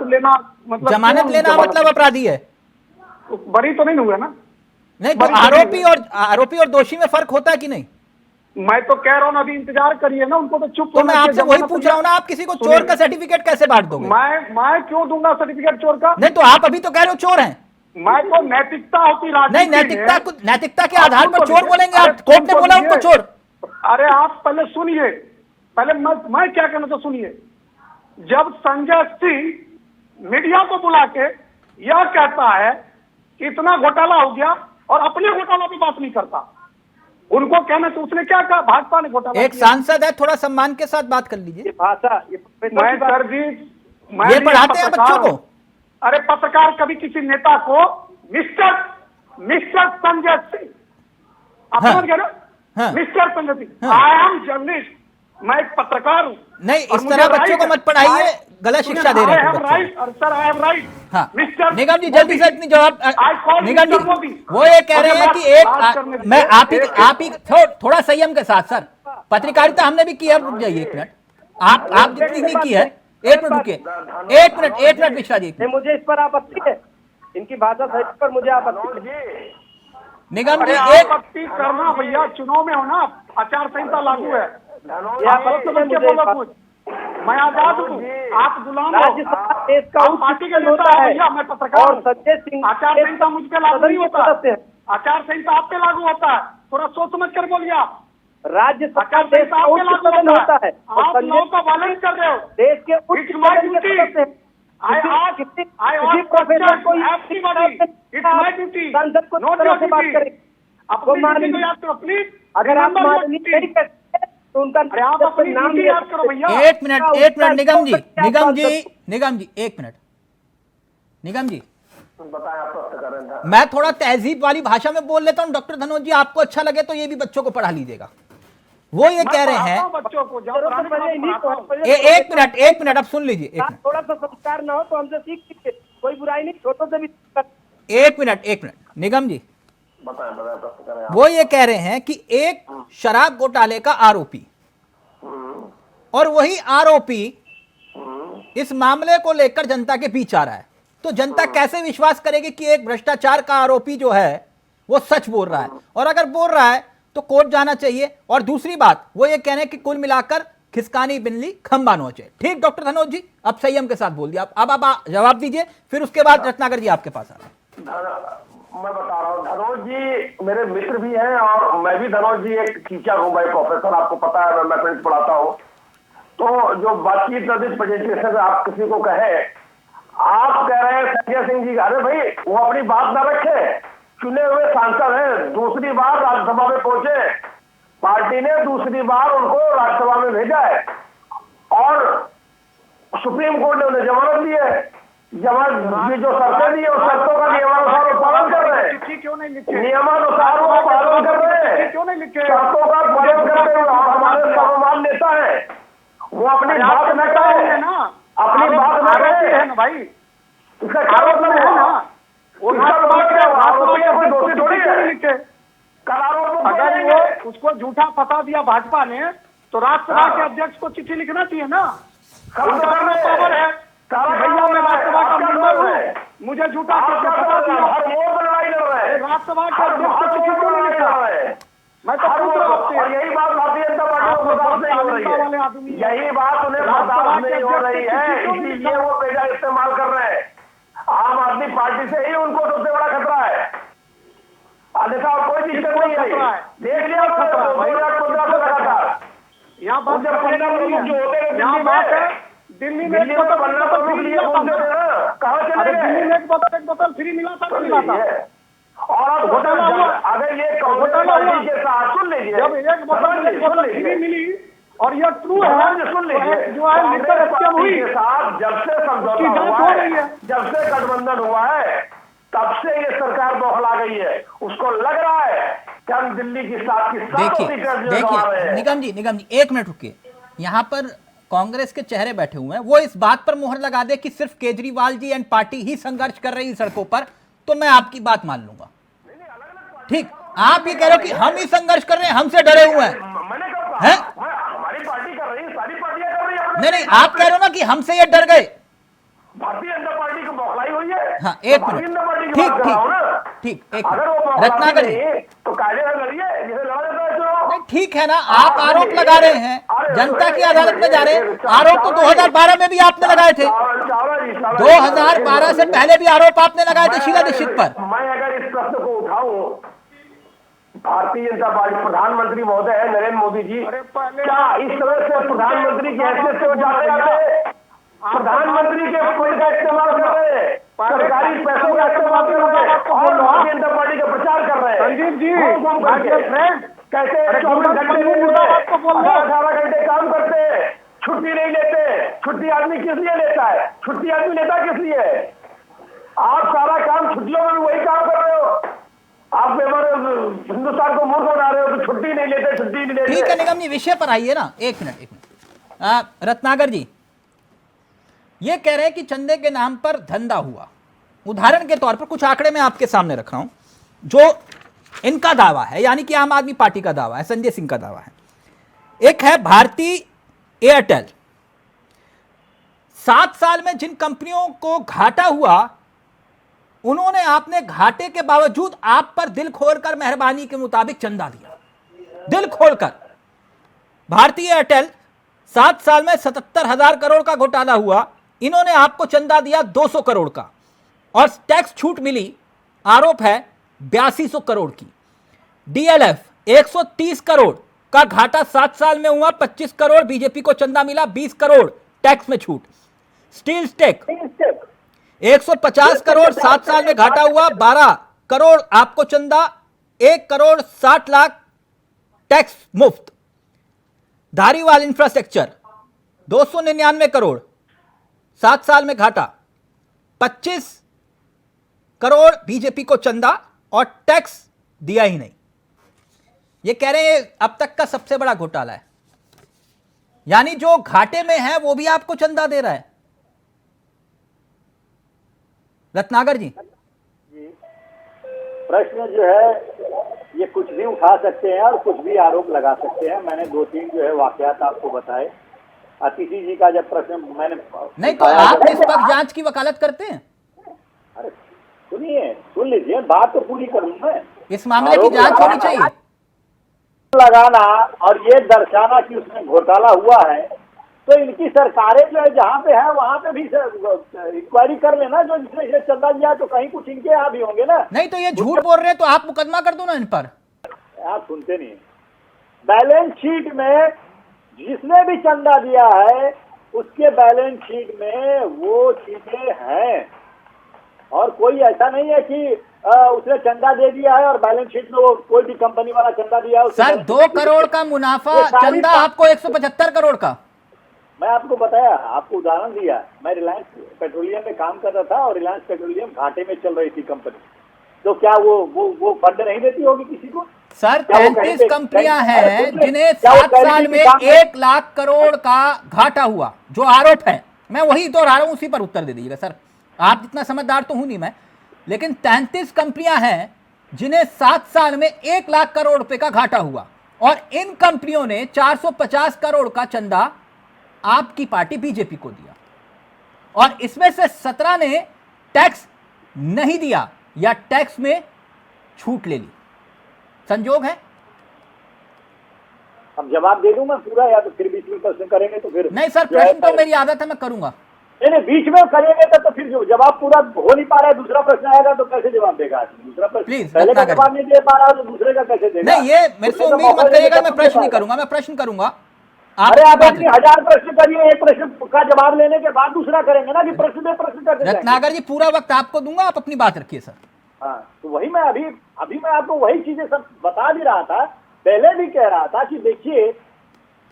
लेना मतलब जमानत लेना मतलब अपराधी है, बरी तो नहीं हुआ ना। नहीं तो आरोपी और दोषी में फर्क होता है कि नहीं? मैं तो कह रहा हूँ अभी इंतजार करिए ना, उनको तो चुप। तो मैं आपसे वही पूछ रहा हूँ ना, आप किसी को चोर का सर्टिफिकेट कैसे बांट दोगे? मैं क्यों दूंगा सर्टिफिकेट चोर का? नहीं तो आप अभी तो कह रहे हो चोर हैं। मैं तो नैतिकता होती राजनीति नहीं, नैतिकता के आधार पर चोर बोलेंगे आप? कोर्ट ने बोला उनको चोर। अरे आप पहले सुनिए, पहले मैं क्या कहना था सुनिए। जब संजय सिंह मीडिया को बुला के यह कहता है कि इतना घोटाला हो गया और अपने घोटाला पे बात नहीं करता, उनको कहना तो उसने क्या कहा, भाजपा ने घोटाला। एक सांसद है, थोड़ा सम्मान के साथ बात कर लीजिए। भाषा मैं सर जी ये पढ़ाते हैं बच्चों को। अरे पत्रकार कभी किसी नेता को मिस्टर संजय सिंह, आप समझ गए ना? Mister Sanjay Singh, I am journalist, मैं एक पत्रकार हूँ। नहीं, इस तरह बच्चों को मत पढ़ाइए, गलत शिक्षा दे रहे हैं बच्चों को। Sir I am right. हाँ, मिस्टर निगम जी जल्दी से अपनी जवाब। निगम जी वो ये कह रहे हैं कि मैं आप ही थोड़ा संयम के साथ सर, पत्रकारिता हमने भी की है। रुक जाइए एक मिनट, आप जितनी नहीं की है, एक मिनट रुकिए, एक मिनट मिश्रा जी। मुझे इस पर आपत्ति है, इनकी भाषा शैली पर मुझे आपत्ति है। निगम जी आपत्ति करना भैया, चुनाव में हो ना, आचार संहिता लागू है। कुछ मैं आजाद हूँ, आप गुलाम हो। देश का आप पार्टी के नेता है भैया, मैं पत्रकार हूँ। संजय सिंह आचार संहिता मुझ पे लागू नहीं होता, आचार संहिता आप पे लागू होता है। थोड़ा सोच समझ कर बोलिए आप। राज्य आचार संहिता आप पे लागू होता है, आप लोगों का पालन कर रहे हो। देश के उच्च सांसद को बात करें, आपको माननीय याद करो प्लीज। अगर आप माननीय नहीं करते तो उनका नाम याद करो भैया। एक मिनट निगम जी एक मिनट। निगम जी मैं थोड़ा तहजीब वाली भाषा में बोल लेता हूँ। डॉक्टर धनोज जी आपको अच्छा लगे तो ये भी बच्चों को पढ़ा लीजिएगा। वो ये कह रहे हैं, एक मिनट अब सुन लीजिए, एक मिनट। थोड़ा सा संस्कार ना हो तो हमसे सीख लीजिए, कोई बुराई नहीं, छोटों से भी। एक मिनट निगम जी वो ये कह रहे हैं कि एक शराब घोटाले का आरोपी और वही आरोपी इस मामले को लेकर जनता के बीच आ रहा है, तो जनता कैसे विश्वास करेगी कि एक भ्रष्टाचार का आरोपी जो है वो सच बोल रहा है, और अगर बोल रहा है तो कोर्ट जाना चाहिए। और दूसरी बात वो ये कह रहे हैं कि कुल मिलाकर खिसकानी बिल्ली खंबा नोचे। ठीक डॉक्टर धनोज जी, अब संयम के साथ बोल दिया, अब आप जवाब दीजिए, फिर उसके बाद रत्नाकर जी आपके पास आ रहे हैं। मैं बता रहा हूँ, धनोज जी मेरे मित्र भी हैं और मैं भी धनोज जी एक टीचर हूँ भाई, प्रोफेसर, आपको पता है मैं मैथमेटिक्स पढ़ाता हूँ। तो जो बातचीत प्रेजेंटेशन आप किसी को कहे, आप कह रहे हैं संजय सिंह जी, अरे भाई वो अपनी बात ना रखे, चुने हुए सांसद हैं, दूसरी बार राज्यसभा में पहुंचे, पार्टी ने दूसरी बार उनको राज्यसभा में भेजा है और सुप्रीम कोर्ट ने उन्हें जमानत दी है। जमानत जो शर्तें दी है उस शर्तों का नियमानुसार वो पालन कर रहे हैं, नियमानुसार वो पालन कर रहे हैं, शर्तों का पालन करते हुए हमारे सर्वमान नेता है, वो अपनी बात न करें, अपनी बात न करें भाई, इसका क्या मतलब है ना? अगर वो उसको झूठा फंसा दिया भाजपा ने तो राज्यसभा के अध्यक्ष को चिट्ठी लिखना चाहिए ना। पावर है भैया, मैं राज्यसभा का मेंबर हूँ, मुझे झूठा फंसा दिया, राज्यसभा के अध्यक्ष को चिट्ठी क्यों नहीं लिखा? मैं तो पूछ रहा हूँ, यही बात भारतीय जनता पार्टी को बर्दाश्त नहीं हो रही है, यही बात उन्हें बर्दाश्त नहीं हो रही है, इसीलिए वो पेजा इस्तेमाल कर रहे हैं। आम आदमी पार्टी से ही उनको सबसे बड़ा खतरा है, अन्यथा कोई दिक्कत नहीं है। देख लिया 2015 से लगातार यहाँ बात जब 15 प्रमुख जो होते हैं यहाँ बात है दिल्ली में 15 प्रमुख लिए कहाँ चले गए? दिल्ली में एक बोतल फ्री मिला था, मिला था। और अब घोटाला हुआ, अगर ये कांग्रेस के साथ सुन लीजिए, जब एक बोतल फ्री मिली और ये ट्रू है, सुन लीजिए, जो है लिकर हत्या हुई के साथ जब से समझौता हुआ है, जब से गठबंधन हुआ है, तब से ये सरकार बौखला गई है। उसको लग रहा है कि हम दिल्ली की साथ की देखिए निगम जी एक मिनट रुकिए। यहाँ पर कांग्रेस के चेहरे बैठे हुए हैं, वो इस बात पर मोहर लगा दे कि सिर्फ केजरीवाल जी एंड पार्टी ही संघर्ष कर रही सड़कों पर, तो मैं आपकी बात मान लूंगा। ठीक, आप ये कह रहे हो कि हम ही संघर्ष कर रहे हैं, हमसे डरे हुए हैं, हमारी पार्टी कर रही है, सारी पार्टियां कर रही है। नहीं आप कह रहे हो ना कि हमसे ये डर गए। भारतीय जनता पार्टी को बौखलाई हुई है। हाँ एक मिनट, ठीक एक मिनट रत्नाकर जी, तो कायदे से लड़िए, जिसे लड़ा जाता है चुनाव। ठीक है ना, आप आरोप लगा रहे हैं, जनता की अदालत में जा रहे हैं। आरोप तो 2012 में भी आपने लगाए थे, 2012 से पहले भी आरोप आपने लगाए थे शीला दीक्षित पर। मैं अगर इस प्रश्न को उठाऊं, भारतीय जनता पार्टी प्रधानमंत्री महोदय है नरेंद्र मोदी जी, क्या इस तरह से प्रधानमंत्री की हैसियत से जाते आते प्रधानमंत्री के पद का इस्तेमाल कर रहे हैं, सरकारी पैसों का इस्तेमाल कर रहे हैं और भारतीय जनता पार्टी का प्रचार कर रहे हैं? संजीव जी कैसे 24 घंटे 18 घंटे काम करते हैं, छुट्टी नहीं लेते। छुट्टी आदमी किस लिए लेता है? छुट्टी आदमी लेता किस लिए है? आप सारा काम छुट्टियों में भी वही काम कर रहे हो। आप हमारे हिंदुस्तान को मूर्ख बना रहे हो कि छुट्टी नहीं लेते, छुट्टी नहीं लेते। ठीक है निगम जी, विषय पर आइए ना। एक मिनट रत्नाकर जी, ये कह रहे हैं कि चंदे के नाम पर धंधा हुआ। उदाहरण के तौर पर कुछ आंकड़े मैं आपके सामने रख रहा हूं जो इनका दावा है, यानी कि आम आदमी पार्टी का दावा है, संजय सिंह का दावा है। एक है भारती एयरटेल। 7 साल में जिन कंपनियों को घाटा हुआ, उन्होंने आपने घाटे के बावजूद आप पर दिल खोलकर मेहरबानी के मुताबिक चंदा दिया, दिल खोलकर। भारती एयरटेल 7 साल में 77,000 करोड़ का घोटाला हुआ, इन्होंने आपको चंदा दिया 200 करोड़ का, और टैक्स छूट मिली, आरोप है 8200 करोड़ की। डीएलएफ 130 करोड़ का घाटा 7 साल में हुआ, 25 करोड़ बीजेपी को चंदा मिला, 20 करोड़ टैक्स में छूट। स्टील स्टेक 150 करोड़ 7 साल में घाटा हुआ, 12 करोड़ आपको चंदा, 1 करोड़ 60 लाख टैक्स मुफ्त। धारीवाल इंफ्रास्ट्रक्चर 299 करोड़ 7 साल में घाटा, 25 करोड़ बीजेपी को चंदा और टैक्स दिया ही नहीं। ये कह रहे हैं अब तक का सबसे बड़ा घोटाला है, यानी जो घाटे में है वो भी आपको चंदा दे रहा है। रत्नाकर जी, प्रश्न जो है ये कुछ भी उठा सकते हैं और कुछ भी आरोप लगा सकते हैं। मैंने 2-3 जो है वाकयात आपको बताए। अतिथि जी का जब प्रश्न मैंने नहीं तो आप निष्पक्ष जांच की वकालत करते हैं? अरे सुनिए, सुन लीजिए, बात तो पूरी करूं मैं। इस मामले की जांच होनी चाहिए। लगाना और ये दर्शाना कि उसमें घोटाला हुआ है, तो इनकी सरकारें जो है जहाँ पे है वहाँ पे भी इंक्वायरी कर लेना। जो जिसने इसे चंदा दिया तो कहीं कुछ इनके यहाँ भी होंगे ना। नहीं तो ये झूठ बोल रहे हैं तो आप मुकदमा कर दो ना इन पर। आप सुनते नहीं। बैलेंस शीट में जिसने भी चंदा दिया है उसके बैलेंस शीट में वो चीजें हैं, और कोई ऐसा नहीं है कि उसने चंदा दे दिया है और बैलेंस शीट में वो कोई भी कंपनी वाला चंदा दिया है। सर 2 करोड़ का मुनाफा, चंदा आपको 175 करोड़ का। मैं आपको बताया, आपको उदाहरण दिया। मैं रिलायंस पेट्रोलियम में काम कर रहा था और रिलायंस पेट्रोलियम घाटे में चल रही थी कंपनी, तो क्या वो फंड नहीं देती होगी किसी को? सर 33 कंपनियां हैं जिन्हें 7 साल में 1 लाख करोड़ का घाटा हुआ, जो आरोप है। मैं वही दोहरा रहा हूं, उसी पर उत्तर दे दीजिएगा सर। आप जितना समझदार तो हूं नहीं मैं, लेकिन 33 कंपनियां हैं जिन्हें 7 साल में 1 लाख करोड़ रुपए का घाटा हुआ, और इन कंपनियों ने 450 करोड़ का चंदा आपकी पार्टी बीजेपी को दिया, और इसमें से 17 ने टैक्स नहीं दिया या टैक्स में छूट ले ली। संजोग है? अब जवाब दे दूं मैं पूरा, या तो फिर बीच में प्रश्न करेंगे तो फिर? नहीं सर, प्रश्न तो मेरी आदत है, मैं करूंगा। नहीं, बीच में करेंगे तो फिर जो जवाब पूरा हो नहीं पा रहा है, दूसरा प्रश्न आएगा तो कैसे जवाब देगा आदमी? दूसरा प्रश्न प्लीज, पहले का जवाब नहीं दे पा रहा तो दूसरे का कैसे देगा? नहीं, ये मेरे से उम्मीद मत करिएगा, मैं प्रश्न नहीं करूंगा, मैं प्रश्न करूंगा। अरे आप अपनी 1000 प्रश्न करिए, एक प्रश्न का जवाब लेने के बाद दूसरा करेंगे ना, कि प्रश्न पे प्रश्न करते जाएंगे। रत्नाकर जी पूरा वक्त आपको दूंगा, आप अपनी बात रखिए सर। हाँ, तो वही मैं अभी मैं आपको वही चीजें सब बता भी रहा था। पहले भी कह रहा था कि देखिए,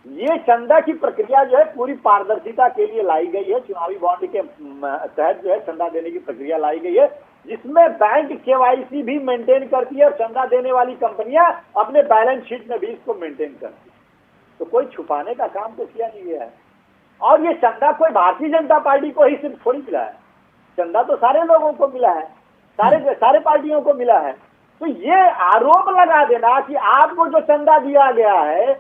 ये चंदा की प्रक्रिया जो है पूरी पारदर्शिता के लिए लाई गई है। चुनावी बॉन्ड के तहत जो है चंदा देने की प्रक्रिया लाई गई है, जिसमें बैंक केवाईसी भी मेंटेन करती है, और चंदा देने वाली कंपनियां अपने बैलेंस शीट में भी इसको मेंटेन करती है। तो कोई छुपाने का काम तो किया नहीं गया है। और ये चंदा कोई भारतीय जनता पार्टी को ही सिर्फ थोड़ी मिला है, चंदा तो सारे लोगों को मिला है, सारे पार्टियों को मिला है। तो ये आरोप लगा देना कि आपको जो चंदा दिया गया है,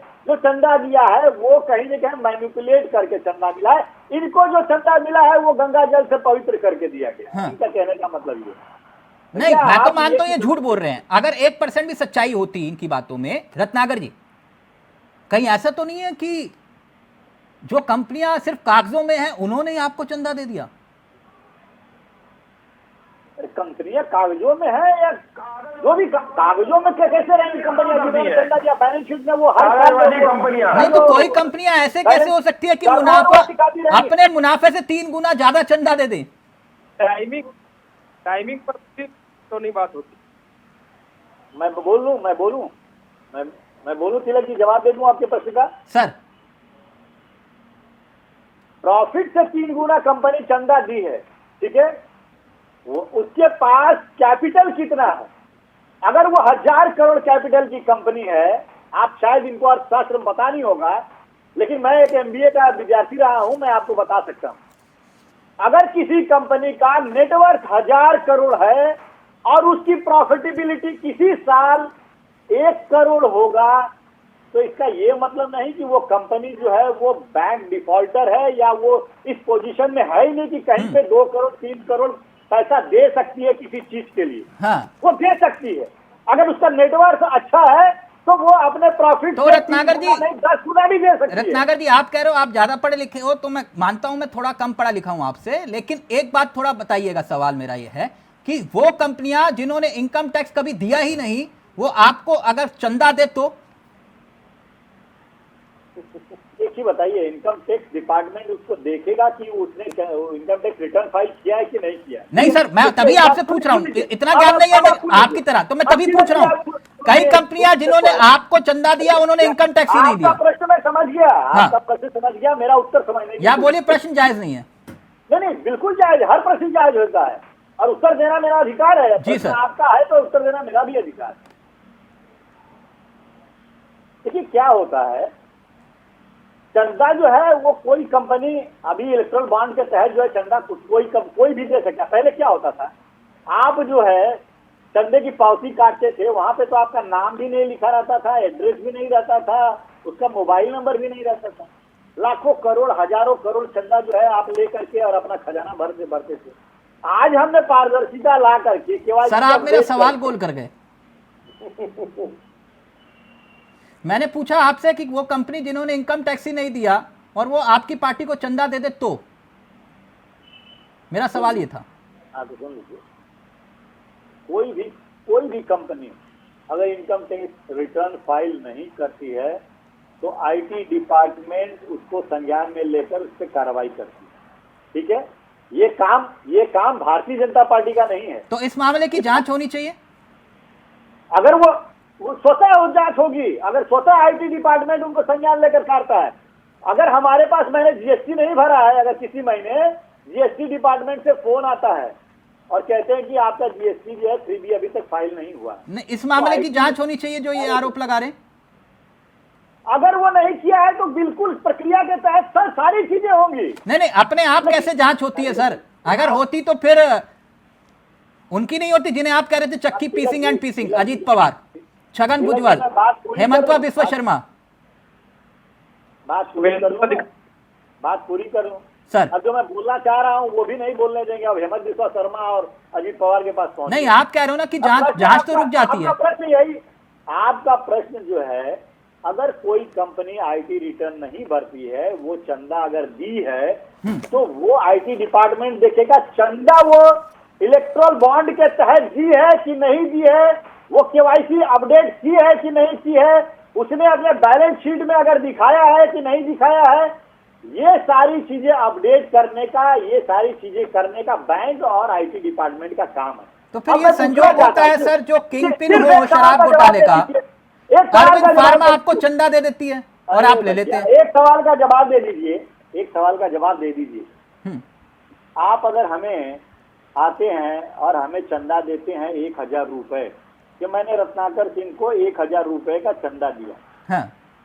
वो कहीं न कहीं मैनिपुलेट करके चंदा मिला है, इनको जो चंदा मिला है वो गंगा जल से पवित्र करके दिया गया। हाँ। इनका कहने का मतलब ये नहीं, मैं तो मानता हूं ये झूठ बोल रहे हैं। अगर 1% भी सच्चाई होती इनकी बातों में, रत्नाकर जी, कहीं ऐसा तो नहीं है कि जो कंपनियां सिर्फ कागजों में हैं उन्होंने ही आपको चंदा दे दिया? कंपनियां कागजों में है या जो भी कागजों में कैसे रहेंगी कंपनियां? चंदा दिया बैलेंस शीट में, वो हर साल वाली कंपनियां। नहीं तो कोई कंपनियां ऐसे कैसे हो सकती है कि मुनाफा अपने मुनाफे से 3 गुना ज्यादा चंदा दे दें? टाइमिंग पर तो नहीं बात होती। मैं बोलूं तिलक जी, जवाब दे दूं आपके प्रश्न का? सर, प्रॉफिट से 3 गुना कंपनी चंदा दी है, ठीक है, उसके पास कैपिटल कितना है? अगर वो 1000 करोड़ कैपिटल की कंपनी है, आप शायद इनको अर्थशास्त्र में पता नहीं होगा, लेकिन मैं एक MBA का विद्यार्थी रहा हूं, मैं आपको बता सकता हूं। अगर किसी कंपनी का नेटवर्थ 1000 करोड़ है और उसकी प्रॉफिटेबिलिटी किसी साल 1 करोड़ होगा, तो इसका ये मतलब नहीं कि वो कंपनी जो है वो बैंक डिफॉल्टर है या वो इस पोजीशन में है ही नहीं कि कहीं पे 2 करोड़ 3 करोड़ पैसा दे सकती है किसी चीज के लिए। हाँ। वो दे सकती है अगर उसका नेटवर्क अच्छा है, तो वो अपने प्रॉफिट तो रत्नाकर जी 10 गुना भी दे सकती है। रत्नाकर जी, आप कह रहे हो आप ज्यादा पढ़े लिखे हो, तो मैं मानता हूं मैं थोड़ा कम पढ़ा लिखा हूं आपसे, लेकिन एक बात थोड़ा बताइएगा। सवाल मेरा ये है कि वो कंपनियां जिन्होंने इनकम टैक्स कभी दिया ही नहीं, वो आपको अगर चंदा दे तो? एक ही बताइए, इनकम टैक्स डिपार्टमेंट उसको देखेगा कि उसने इनकम टैक्स रिटर्न फाइल किया है कि नहीं किया? नहीं सर, मैं तभी आपसे पूछ रहा हूँ, इतना ज्ञान नहीं है आपकी तरह, तो मैं तभी पूछ रहा हूँ। कई कंपनियां जिन्होंने आपको चंदा दिया उन्होंने इनकम टैक्स ही नहीं दिया। आपका प्रश्न मैं समझ गया, आपका प्रश्न समझ गया, मेरा उत्तर समझने की या बोलिए प्रश्न जायज नहीं है? नहीं, बिल्कुल जायज, हर प्रश्न जायज होता है और उत्तर देना मेरा अधिकार है। जी सर। आपका है तो उत्तर देना मेरा भी अधिकार है। देखिए क्या होता है, चंदा जो है वो कोई कंपनी अभी इलेक्ट्रल बॉन्ड के तहत जो है चंदा कोई भी दे सकता है। पहले क्या होता था, आप जो है चंदे की पावती काटते थे, वहां पे तो आपका नाम भी नहीं लिखा रहता था, एड्रेस भी नहीं रहता था, उसका मोबाइल नंबर भी नहीं रहता था। लाखों करोड़ हजारों करोड़ चंदा जो है आप ले करके और अपना खजाना भरते थे। आज हमने पारदर्शिता ला करके केवल सर आप मेरा सवाल गोल कर गए। मैंने पूछा आपसे कि वो कंपनी जिन्होंने इनकम टैक्स ही नहीं दिया और वो आपकी पार्टी को चंदा दे दे तो? मेरा सवाल ये था। तो सुन लीजिए, कोई भी कंपनी अगर इनकम टैक्स रिटर्न फाइल नहीं करती है तो IT डिपार्टमेंट उसको संज्ञान में लेकर उस पर कार्रवाई करती है। ठीक है, ये काम भारतीय जनता पार्टी का नहीं है। तो इस मामले की जांच होनी चाहिए। अगर वो स्वतः जांच होगी, अगर स्वतः IT डिपार्टमेंट उनको संज्ञान लेकर काटता है। अगर हमारे पास मैंने GST नहीं भरा है, अगर किसी महीने GST डिपार्टमेंट से फोन आता है और कहते हैं कि आपका GST जो है 3B अभी तक फाइल नहीं हुआ, नहीं, इस मामले की जांच होनी चाहिए जो ये आरोप लगा रहे। अगर वो नहीं किया है तो बिल्कुल प्रक्रिया के तहत सर सारी चीजें होंगी। नहीं, अपने आप कैसे जांच होती है सर? अगर होती तो फिर उनकी नहीं होती जिन्हें आप कह रहे थे चक्की पीसिंग एंड पीसिंग, अजीत पवार, छगन भुजबल, हेमंत बिश्व शर्मा। बात पूरी करूं सर। अब जो मैं बोलना चाह रहा हूं वो भी नहीं बोलने देंगे। अब हेमंत बिश्व शर्मा और अजीत पवार के पास पहुंच नहीं, आप कह रहे हो ना कि जांच तो रुक जाती है। आपका प्रश्न जो है, अगर कोई कंपनी IT रिटर्न नहीं भरती है, वो चंदा अगर दी है तो वो IT डिपार्टमेंट देखेगा चंदा वो इलेक्ट्रल बॉन्ड के तहत दी है कि नहीं दी है, वो KYC अपडेट की है कि नहीं की है, उसने अपने बैलेंस शीट में अगर दिखाया है कि नहीं दिखाया है। ये सारी चीजें अपडेट करने का, ये सारी चीजें करने का बैंक और IT डिपार्टमेंट का काम है। तो फिर ये संजोग होता है सर जो किंग पिन हो शराब घोटाले का, अरविंद फार्मा आपको चंदा दे देती है और आप ले लेते हैं। एक सवाल का जवाब दे दीजिए, आप अगर हमें आते हैं और हमें चंदा देते हैं 1000 रुपए, कि मैंने रत्नाकर सिंह को 1000 रुपए का चंदा दिया। हाँ।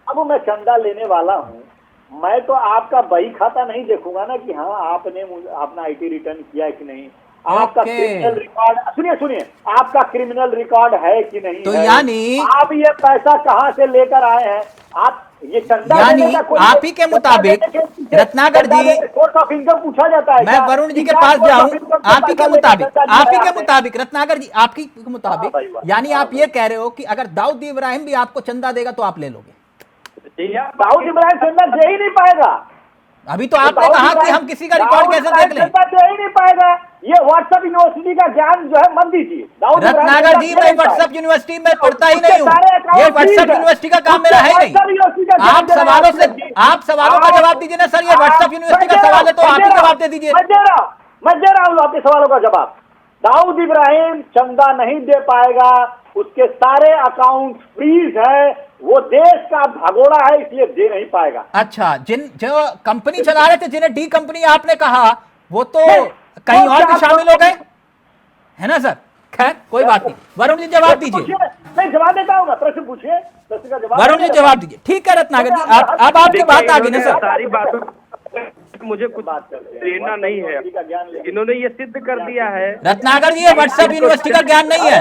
अब मैं चंदा लेने वाला हूँ, मैं तो आपका बही खाता नहीं देखूंगा ना कि हाँ आपने अपना IT रिटर्न किया है कि नहीं, आपका क्रिमिनल रिकॉर्ड, सुनिए, आपका क्रिमिनल रिकॉर्ड है कि नहीं, तो यानी आप ये पैसा कहाँ से लेकर आए हैं, आप ये चंदा यानी आप ही के मुताबिक रत्नाकर जी, सोर्स ऑफ इनकम पूछा जाता है। मैं वरुण जी के पास जाऊं, आप ही के मुताबिक रत्नाकर जी, आपकी के मुताबिक यानी आप ये कह रहे हो कि अगर दाऊद इब्राहिम भी आपको चंदा देगा तो आप ले लोगे? दाऊद इब्राहिम चंदा दे ही नहीं पाएगा। अभी तो आपने कहा कि हम किसी का रिकॉर्ड कैसे देख लें? दे ही नहीं पाएगा। ये व्हाट्सएप यूनिवर्सिटी का ज्ञान जो है मत दीजिए। रत्नाकर जी, मैं व्हाट्सएप यूनिवर्सिटी में पढ़ता ही नहीं हूँ, ये व्हाट्सएप यूनिवर्सिटी का काम मेरा है नहीं। आप सवालों का जवाब दीजिए ना सर, ये व्हाट्सएप यूनिवर्सिटी का सवाल है तो आप ही जवाब दे दीजिए। मैं दे रहा हूँ आपके सवालों का जवाब। दाऊद इब्राहिम चंदा नहीं दे पाएगा, उसके सारे अकाउंट फ्रीज है, वो देश का भगोड़ा है, इसलिए दे नहीं पाएगा। अच्छा, जो कंपनी चला रहे थे, जिन्हें डी कंपनी आपने कहा, वो तो कहीं और भी शामिल हो गए? है ना सर? खैर कोई बात नहीं, वरुण जी जवाब दीजिए। नहीं, जवाब देता हूँ ना, प्रश्न पूछिए, प्रश्न का जवाब वरुण जी जवाब दीजिए। ठीक है रत्नाकर जी, अब आपकी बात आ गई ना सर। सारी बातों मुझे कुछ प्रेरणा नहीं है, इन्होंने ये सिद्ध कर दिया है। रत्नाकर जी ये व्हाट्सएप यूनिवर्सिटी का ज्ञान नहीं है,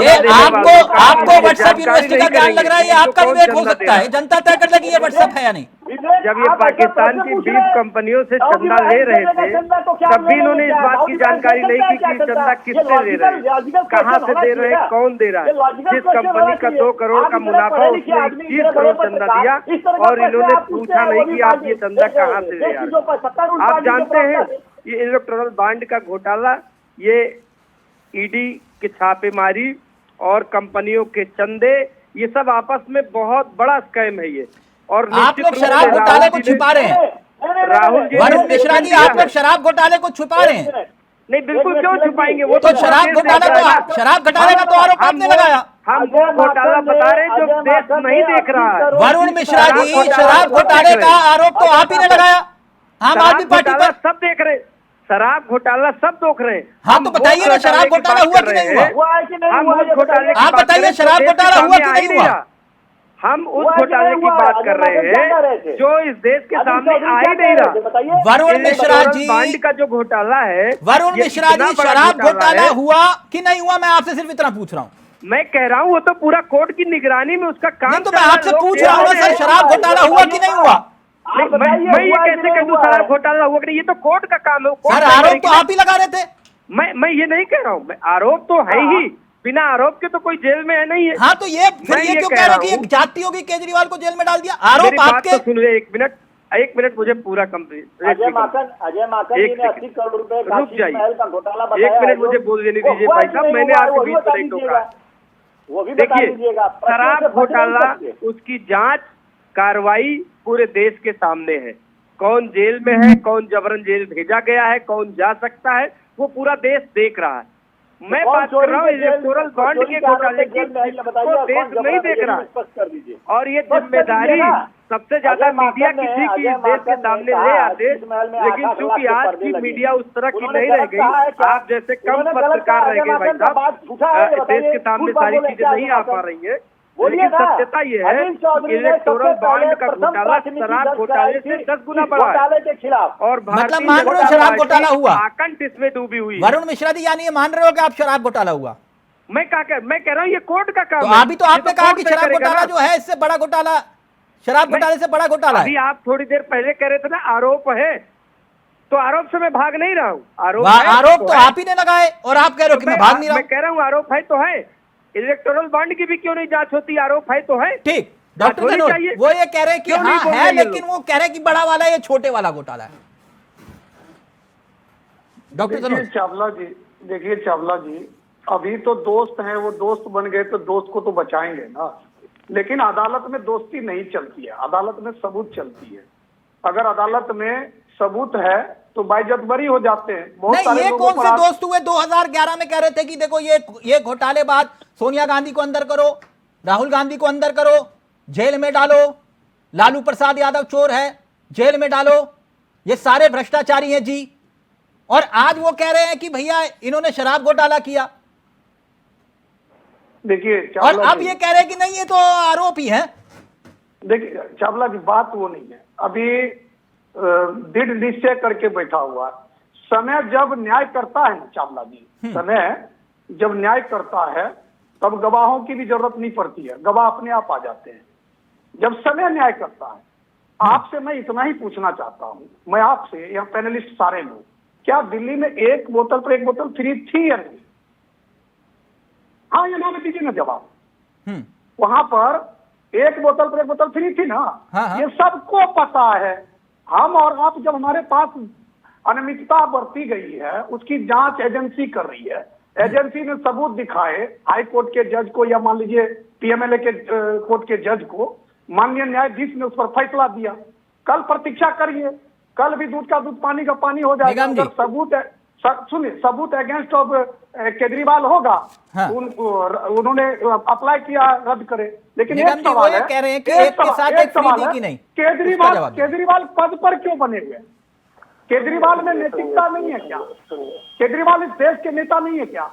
ये आपको व्हाट्सएप यूनिवर्सिटी का ज्ञान लग रहा है, ये आपका विवेक हो सकता है, जनता तय कर लेगी ये व्हाट्सएप है या नहीं। जब ये पाकिस्तान की 20 कंपनियों से चंदा ले रहे थे तब भी इन्होंने इस बात की जानकारी नहीं की कि चंदा किससे दे रहे हैं, कहाँ से दे रहे हैं, कौन दे रहा है। जिस कंपनी का 2 करोड़ का मुनाफा उसने 21 करोड़ चंदा दिया और इन्होंने पूछा नहीं कि आप ये चंदा कहाँ से ले रहे हैं। आप जानते हैं ये इलेक्टोरल बॉन्ड का घोटाला, ये ईडी की छापेमारी और कंपनियों के चंदे, ये सब आपस में बहुत बड़ा स्कैम है ये। और आप लोग शराब घोटाले को छिपा रहे हैं राहुल जी, वरुण मिश्रा जी, आप लोग शराब घोटाले को छुपा रहे हैं। नहीं बिल्कुल क्यों छुपाएंगे, वो तो शराब घोटाले का तो आरोप आपने लगाया। हम वो घोटाला बता रहे हैं जो देश नहीं देख रहा है। वरुण मिश्रा जी, शराब घोटाले का आरोप तो आप ही ने लगाया, आम आदमी पार्टी पर। सब देख रहे, शराब घोटाला सब देख रहे हैं। हाँ तो बताइए ना, शराब घोटाला हुआ कि नहीं हुआ? हम उस घोटाले आप बताइए, शराब घोटाला हुआ कि नहीं हुआ? हम उस घोटाले की बात कर रहे हैं जो इस देश के सामने आ ही नहीं रहा। वरुण मिश्रा जी, बॉन्ड का जो घोटाला है, वरुण मिश्रा जी, शराब घोटाला हुआ कि नहीं हुआ, मैं आपसे सिर्फ इतना पूछ रहा हूँ। मैं कह रहा हूँ वो तो पूरा कोर्ट की निगरानी में उसका काम। तो मैं आपसे पूछ रहा हूँ सर, शराब घोटाला हुआ कि नहीं हुआ? मैं ये कैसे कह दूं शराब घोटाला हुआ कि नहीं, ये तो कोर्ट का काम है। सर आरोप तो आप ही लगा रहे थे। मैं ये नहीं कह रहा हूँ, आरोप तो है ही, बिना आरोप के तो कोई जेल में है नहीं है। हाँ तो ये फिर ये क्यों कह रहे हो कि एक जाति होगी, केजरीवाल को जेल में डाल दिया? आरोप आपके। सुन ले, एक मिनट मुझे पूरा कंप्लीट। अजय माकन जी ने 80 करोड़ रुपए का महल का घोटाला बताया। 1 मिनट मुझे बोल देने दीजिए भाई साहब, मैंने आपके बीच में नहीं टोका। वो भी बता दीजिएगा। शराब घोटाला, उसकी जांच कार्रवाई पूरे देश के सामने है। कौन जेल में है, कौन जबरन जेल भेजा गया है, कौन जा सकता है, वो पूरा देश देख रहा है। मैं बात कर रहा हूँ इलेक्टोरल बॉन्ड के घोटाले की, वो देश नहीं देख रहा। और ये जिम्मेदारी सबसे ज्यादा मीडिया की थी कि इस देश के सामने ले आते, लेकिन चूंकि आज की मीडिया उस तरह की नहीं रह गई, आप जैसे कम पत्रकार रह गए भाई साहब, देश के सामने सारी चीजें नहीं आ पा रही है। लेकिन सत्यता ये है इलेक्टोरल बॉन्ड का घोटाला शराब घोटाले से 10 गुना बढ़ा है और मतलब मान रहे हो शराब घोटाला हुआ, आकंठ इसमें डूबी हुई। वरुण मिश्रा जी यानी ये मान रहे हो कि आप शराब घोटाला हुआ? मैं कह रहा हूँ ये कोर्ट का काम है। अभी तो आपने कहा कि शराब घोटाला जो है इससे बड़ा घोटाला, शराब घोटाले से बड़ा घोटाला है। अभी आप थोड़ी देर पहले कह रहे थे ना आरोप है, तो आरोप से मैं भाग नहीं रहा हूँ। आरोप तो आप ही ने लगाए और आप कह रहे हो कि मैं भाग नहीं रहा हूँ। मैं कह रहा हूँ आरोप है तो है, इलेक्टोरल बॉन्ड की भी क्यों नहीं जांच होती, आरोप है तो है। ठीक, डॉक्टर जनोद वो ये कह रहे हैं कि हाँ है, लेकिन वो कह रहे हैं कि बड़ा वाला ये छोटे वाला घोटाला है। डॉक्टर जनोद चावला जी, देखिए चावला जी, अभी तो दोस्त हैं, वो दोस्त बन गए तो दोस्त को तो बचाएंगे ना, लेकिन अदालत में दोस्ती नहीं चलती है, अदालत में सबूत चलती है। अगर अदालत में सबूत है तो बाइज्जत बरी हो जाते हैं। नहीं, ये कौन से दोस्त हुए? 2011 में कह रहे थे कि देखो ये घोटालेबाज, सोनिया गांधी को अंदर करो, राहुल गांधी को अंदर करो, जेल में डालो, लालू प्रसाद यादव चोर है, जेल में डालो, ये सारे भ्रष्टाचारी हैं जी। और आज वो कह रहे हैं कि भैया इन्होंने शराब घोटाला किया। देखिए और अब ये कह रहे हैं कि नहीं ये तो आरोप ही है। देखिए चावला जी, बात वो नहीं है, अभी दृढ़ निश्चय करके बैठा हुआ। समय जब न्याय करता है ना चावला जी, समय जब न्याय करता है तब गवाहों की भी जरूरत नहीं पड़ती है, गवाह अपने आप आ जाते हैं जब समय न्याय करता है। आपसे मैं इतना ही पूछना चाहता हूँ, मैं आपसे, यहाँ पैनलिस्ट सारे लोग, क्या दिल्ली में एक बोतल पर एक बोतल फ्री थी या नहीं? हाँ या ना दीजिए ना जवाब। वहां पर एक बोतल पर एक बोतल फ्री थी ना? हाँ। ये सबको पता है। हम और आप, जब हमारे पास अनियमितता बरती गई है उसकी जांच एजेंसी कर रही है, एजेंसी ने सबूत दिखाए हाई कोर्ट के जज को या मान लीजिए पीएमएलए के कोर्ट के जज को, माननीय न्यायाधीश ने उस पर फैसला दिया। कल प्रतीक्षा करिए, कल भी दूध का दूध पानी का पानी हो जाएगा। अगर सबूत है, सुनिए, सबूत अगेंस्ट ऑफ केजरीवाल होगा, हाँ। उन्होंने अप्लाई किया रद्द करे, लेकिन एक सवाल है, कह रहे हैं कि एक सवाल है, केजरीवाल पद पर क्यों बने हुए? केजरीवाल में नैतिकता नहीं है क्या? केजरीवाल इस देश के नेता नहीं है क्या?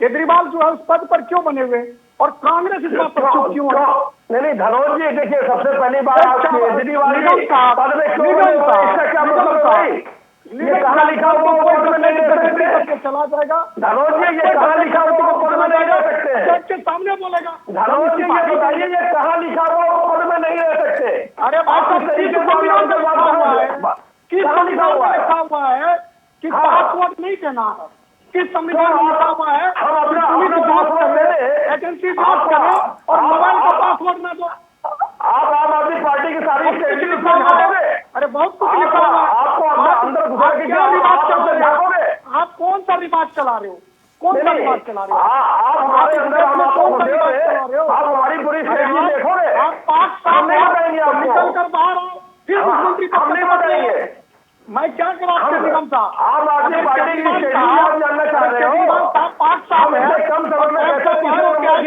केजरीवाल जो है उस पद पर क्यों बने हुए और कांग्रेस इस बात पर चुप क्यों है? नहीं धनोज जी देखिए, सबसे पहली बात आप केजरीवाल जी पद में क्यों बने हुए हैं? इसका क्या मतलब है भाई? ये कहाँ लिखा हुआ पद में नहीं रह सकते? चला जाएगा धनोज जी, ये कहाँ लिखा हुआ पद में नहीं रह सकते? जज के सामने बोलेगा। धनोज जी ये बताइए, ये कहाँ लिखा हुआ पद में नहीं रह सकते? अरे भाई साहब, किस संविधान में लिखा हुआ है? किस संविधान में लिखा हुआ है कि पासवर्ड नहीं देना है? किस संविधान में लिखा हुआ है? हम अपना पासवर्ड दे, एजेंसी जांच करे और मोबाइल का पासवर्ड ना दो। आप आम आदमी पार्टी की सारी स्ट्रेटजी दिखाओगे? अरे बहुत कुछ लिखा हुआ है। आपको अंदर घुसा के क्या रिवाज चला रहे दिखाओगे? हो? आप कौन सा रिवाज चला रहे हो? कौन सा रिवाज चला रहे हो? आप हमारे अंदर कौन सा रिवाज चला रहे हो? आप हमारी पूरी स्ट्रेटजी देखोगे? आप 5 साल हम नहीं बताएंगे आपको। निकल कर बाहर आओ, फिर मुख्यमंत्री हम नहीं बताएंगे। मैं क्या करा आपके निगम साहब? आम आदमी पार्टी की स्ट्रेटजी आप जानना चाह रहे हो? 5 साल है, कम समय में कैसे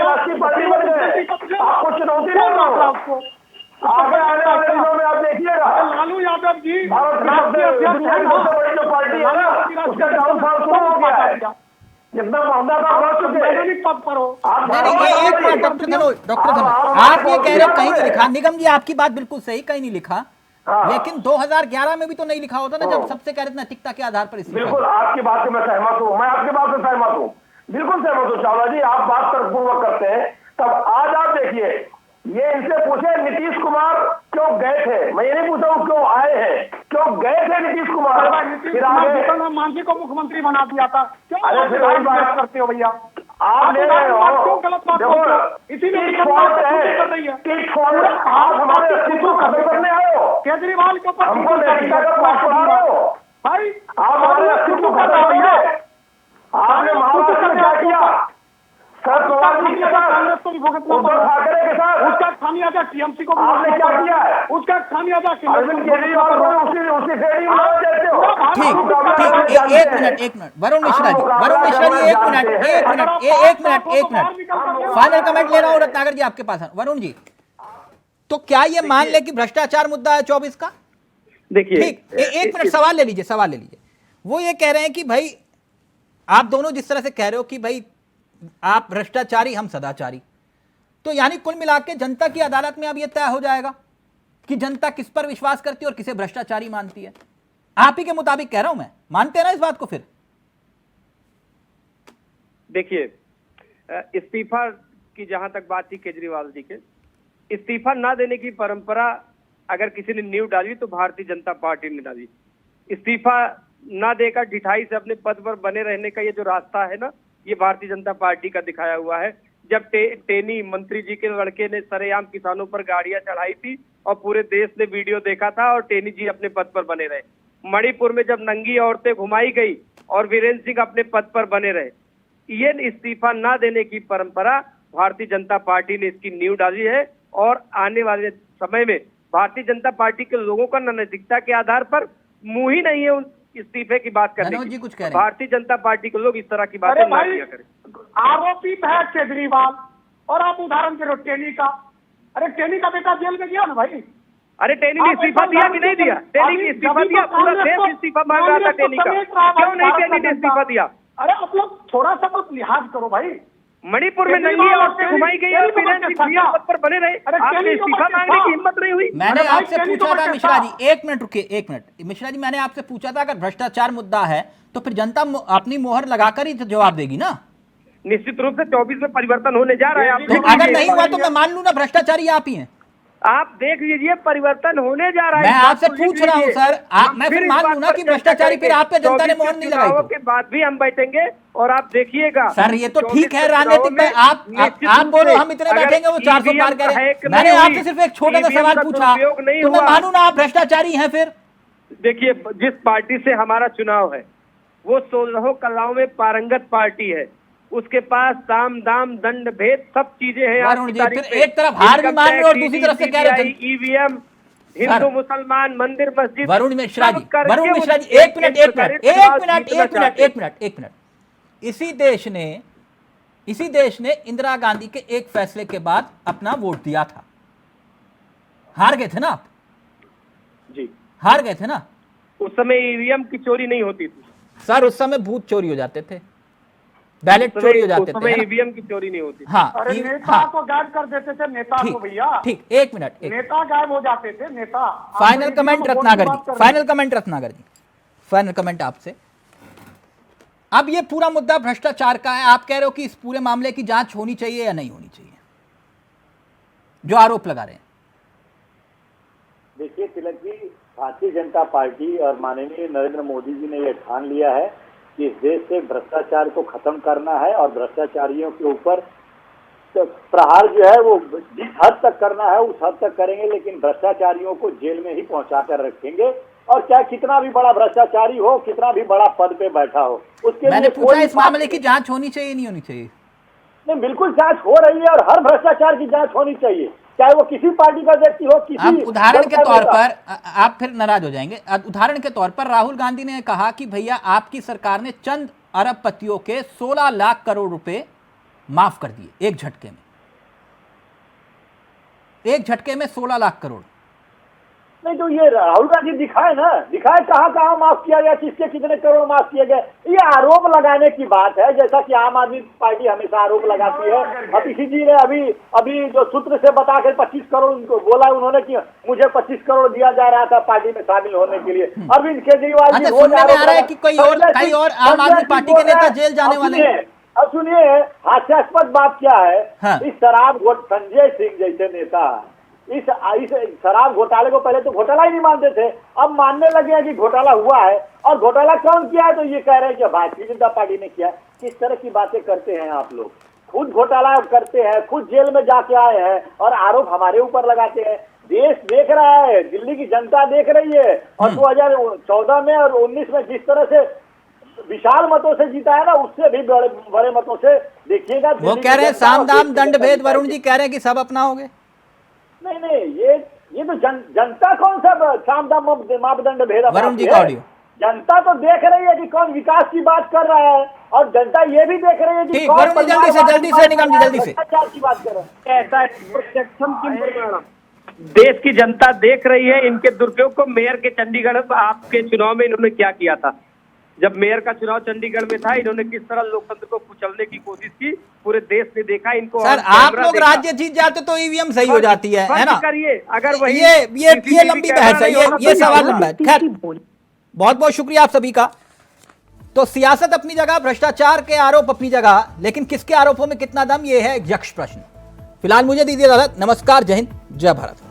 राष्ट्रीय पार्टी बन गए? आपको चुनौती दे रहा हूं। आपको आगे आने वाले दिनों में आप देखिएगा, लालू यादव जी भारत की सबसे बड़ी जो पार्टी है ना, उसका डाउनफॉल शुरू हो गया है। जितना महंगा था बढ़ चुके हैं। पद पर हो नहीं, एक मिनट डॉक्टर धनोज, आप ये कह रहे हो कहीं नहीं लिखा। निगम जी आपकी बात बिल्कुल सही, कहीं नहीं लिखा, लेकिन 2011 में भी तो नहीं लिखा होता ना, जब सबसे कह रहे थे नैतिकता के आधार पर इस्तीफा। बिल्कुल आपकी बात से मैं सहमत हूँ, मैं आपकी बात से सहमत हूँ, बिल्कुल सहमत हूँ चावला जी। आप बात तर्कपूर्वक करते हैं। तब आज आप देखिए, ये इनसे पूछे नीतीश कुमार क्यों गए थे? मैं ये नहीं पूछा हूँ क्यों आए हैं, क्यों गए थे नीतीश कुमार? फिर आगे मांझी को मुख्यमंत्री बना दिया था। अरे फिर वही बात करते हो भैया, आप ले रहे हो। क्यों गलत बात करते हो? इसीलिए कर रही है। आप हमारे अस्तित्व को खत्म करने आए हो। केजरीवाल के ऊपर हमको नैतिकता का पाठ पढ़ा रहे हो भाई। आप हमारे अस्तित्व को खत्म करेंगे। आपने महाराष्ट्र में क्या किया? शरद पवार जी के साथ, उद्धव ठाकरे के साथ, उसका खामियाजा टीएमसी को आपने क्या किया है? उसका खामियाजा अरविंद केजरीवाल को उसी फेरी में देते हो। ठीक, एक मिनट वरुण मिश्रा जी, एक मिनट फाइनल कमेंट ले रहा हूँ रत्नाकर जी आपके पास। वरुण जी, तो क्या ये मान ले कि भ्रष्टाचार मुद्दा है 24 का? देखिए ठीक, एक मिनट सवाल ले लीजिए। वो ये कह रहे हैं कि भाई आप दोनों जिस तरह से कह रहे हो कि भाई आप भ्रष्टाचारी हम सदाचारी, तो यानी कुल मिला के जनता की अदालत में अब यह तय हो जाएगा कि जनता किस पर विश्वास करती है और किसे भ्रष्टाचारी मानती है। आप ही के मुताबिक कह रहा हूं मैं, मानते हैं ना इस बात को? फिर देखिए, इस्तीफा की जहां तक बात थी केजरीवाल जी के, इस्तीफा ना देने की परंपरा अगर किसी ने नींव डाली तो भारतीय जनता पार्टी ने डाली। इस्तीफा ना देकर ढिठाई से अपने पद पर बने रहने का ये जो रास्ता है ना, ये भारतीय जनता पार्टी का दिखाया हुआ है। जब टेनी मंत्री जी के लड़के ने सरेआम किसानों पर गाड़ियां चढ़ाई थी और पूरे देश ने वीडियो देखा था और टेनी जी अपने पद पर बने रहे। मणिपुर में जब नंगी औरतें घुमाई गई और वीरेंद्र सिंह अपने पद पर बने रहे। ये इस्तीफा ना देने की परंपरा भारतीय जनता पार्टी ने इसकी नींव डाली है और आने वाले समय में भारतीय जनता पार्टी के लोगों का नैतिकता के आधार पर मुंह ही नहीं है उन इस्तीफे की बात करने की। कुछ कह रहे हैं। भारतीय जनता पार्टी के लोग इस तरह की बातें ना किया करें। आरोपी है केजरीवाल और आप उदाहरण करो टेनी का। अरे टेनी का बेटा जेल में गया ना भाई। अरे टेनी ने इस्तीफा दिया कि नहीं दिया? टेनी ने इस्तीफा दिया, पूरा देश इस्तीफा मांग रहा था टेनी का, क्यों नहीं टेनी ने इस्तीफा दिया? अरे आप लोग थोड़ा सा तो लिहाज करो भाई। मणिपुर में नंगी औरतें घुमाई गई और वीरेंद्र सिंह पद पर बने रहे, आपने इस्तीफा मांगने की हिम्मत नहीं हुई। मैंने आपसे पूछा था मिश्रा जी, एक मिनट रुकिए, एक मिनट मिश्रा जी, मैंने आपसे पूछा था अगर भ्रष्टाचार मुद्दा है तो फिर जनता अपनी मोहर लगाकर ही जवाब देगी ना। निश्चित रूप से 24 में परिवर्तन होने जा रहा है। तो अगर नहीं हुआ तो मैं मान लूं ना भ्रष्टाचारी आप ही हैं। आप देख लीजिए, परिवर्तन होने जा रहा है। मैं आपसे पूछ रहा हूं सर, मैं फिर मान लूं ना कि भ्रष्टाचारी फिर आप पे जनता ने मोहर नहीं लगाई तो? के बाद भी हम बैठेंगे और आप देखिएगा सर, ये तो ठीक है राजनीतिक में आप बोलो हम इतने बैठेंगे वो 400 पार करें। मैंने आपसे सिर्फ एक छोटा सा सवाल पूछा तो मैं मानूं ना आप भ्रष्टाचारी हैं फिर? देखिए, जिस पार्टी से हमारा चुनाव है वो 16 कलाओं में पारंगत पार्टी है। उसके पास साम दाम दंड भेद सब चीजें हैं। वरुण जी, फिर एक तरफ हार भी मान रहे और दूसरी तरफ से कह रहे हैं ईवीएम, हिंदू मुसलमान, मंदिर मस्जिद। वरुण मिश्रा जी, एक मिनट। इसी देश ने इंदिरा गांधी के एक फैसले के बाद अपना वोट दिया था। हार गए थे ना आप जी, हार गए थे ना। उस समय ईवीएम की चोरी नहीं होती थी सर, उस समय बूथ चोरी हो जाते थे, बैलेट चोरी हो जाते थे, ईवीएम की चोरी नहीं होती। हाँ, अरे नेता को गायब कर देते थे, नेता को भैया। ठीक, एक मिनट, नेता गायब हो जाते थे, नेता। फाइनल कमेंट रत्नागर जी, फाइनल कमेंट रत्नागर जी, फाइनल कमेंट आपसे। अब ये पूरा मुद्दा भ्रष्टाचार का है, आप कह रहे हो कि इस पूरे मामले की जांच होनी चाहिए या नहीं होनी चाहिए, जो आरोप लगा रहे हैं? देखिए तिलक जी, भारतीय जनता पार्टी और माननीय नरेंद्र मोदी जी ने यह ठान लिया है कि इस देश से भ्रष्टाचार को खत्म करना है और भ्रष्टाचारियों के ऊपर तो प्रहार जो है वो जिस हद तक करना है उस हद तक करेंगे, लेकिन भ्रष्टाचारियों को जेल में ही पहुंचा कर रखेंगे। और चाहे कितना भी बड़ा भ्रष्टाचारी हो, कितना भी बड़ा पद पे बैठा हो, उसके मैंने पूछा इस मामले की जांच होनी चाहिए नहीं होनी चाहिए? नहीं, बिल्कुल जांच हो रही है और हर भ्रष्टाचार की जांच होनी चाहिए, चाहे वो किसी पार्टी का व्यक्ति हो, किसी। आप उदाहरण के तौर पर, आप फिर नाराज हो जाएंगे, उदाहरण के तौर पर राहुल गांधी ने कहा कि भैया आपकी सरकार ने चंद अरबपतियों के 16 लाख करोड़ रुपए माफ कर दिए एक झटके में, एक झटके में 16 लाख करोड़। नहीं तो ये राहुल गांधी दिखाए ना, दिखाए कहाँ कहाँ माफ किया गया, किसके कितने करोड़ माफ किए गए। ये आरोप लगाने की बात है, जैसा कि आम आदमी पार्टी हमेशा आरोप लगाती है। अब इसी जी ने अभी जो सूत्र से बताकर 25 करोड़ उनको बोला उन्होंने कि मुझे 25 करोड़ दिया जा रहा था पार्टी में शामिल होने के लिए। अरविंद केजरीवाल जी रोज आ रहा है कि कई और आम आदमी पार्टी के नेता जेल जाने वाले हैं। अब सुनिए, हास्यास्पद बात क्या है, इस संजय सिंह जैसे नेता इस शराब घोटाले को पहले तो घोटाला ही नहीं मानते थे, अब मानने लगे हैं कि घोटाला हुआ है। और घोटाला कौन किया है तो ये कह रहे हैं कि भारतीय जनता पार्टी ने किया। किस तरह की बातें करते हैं आप लोग, खुद घोटाला करते हैं, खुद जेल में जाके आए हैं और आरोप हमारे ऊपर लगाते हैं। देश देख रहा है, दिल्ली की जनता देख रही है। और 2014 में और 19 में जिस तरह से विशाल मतों से जीता है ना, उससे भी बड़े मतों से देखिएगा। वो कह रहे हैं साम दाम दंड भेद, वरुण जी कह रहे हैं कि सब अपनाओगे। नहीं, ये तो जनता कौन सा साम दाम मापदंड भेद, वरुण जी का ऑडियो। जनता तो देख रही है कि कौन विकास की बात कर रहा है और जनता ये भी देख रही है कि कौन जल्दी से निगम जी जल्दी से की बात कर रहे हैं। ऐसा देश की जनता देख रही है इनके दुरुपयोग को। मेयर के चंडीगढ़ आपके चुनाव में इन्होंने क्या किया था, जब मेयर का चुनाव चंडीगढ़ में था, इन्होंने किस तरह लोकतंत्र को कुचलने की कोशिश की, पूरे देश ने देखा इनको। सर आप लोग राज्य जीत जाते तो ईवीएम सही हो जाती है ना? करिए अगर वही ये लंबी बहस है, ये सवाल लंबा है। खैर बहुत बहुत शुक्रिया आप सभी का। तो सियासत अपनी जगह, भ्रष्टाचार के आरोप अपनी जगह, लेकिन किसके आरोपों में कितना दम, ये है यक्ष प्रश्न। फिलहाल मुझे दीजिए इजाजत। नमस्कार, जय हिंद, जय भारत।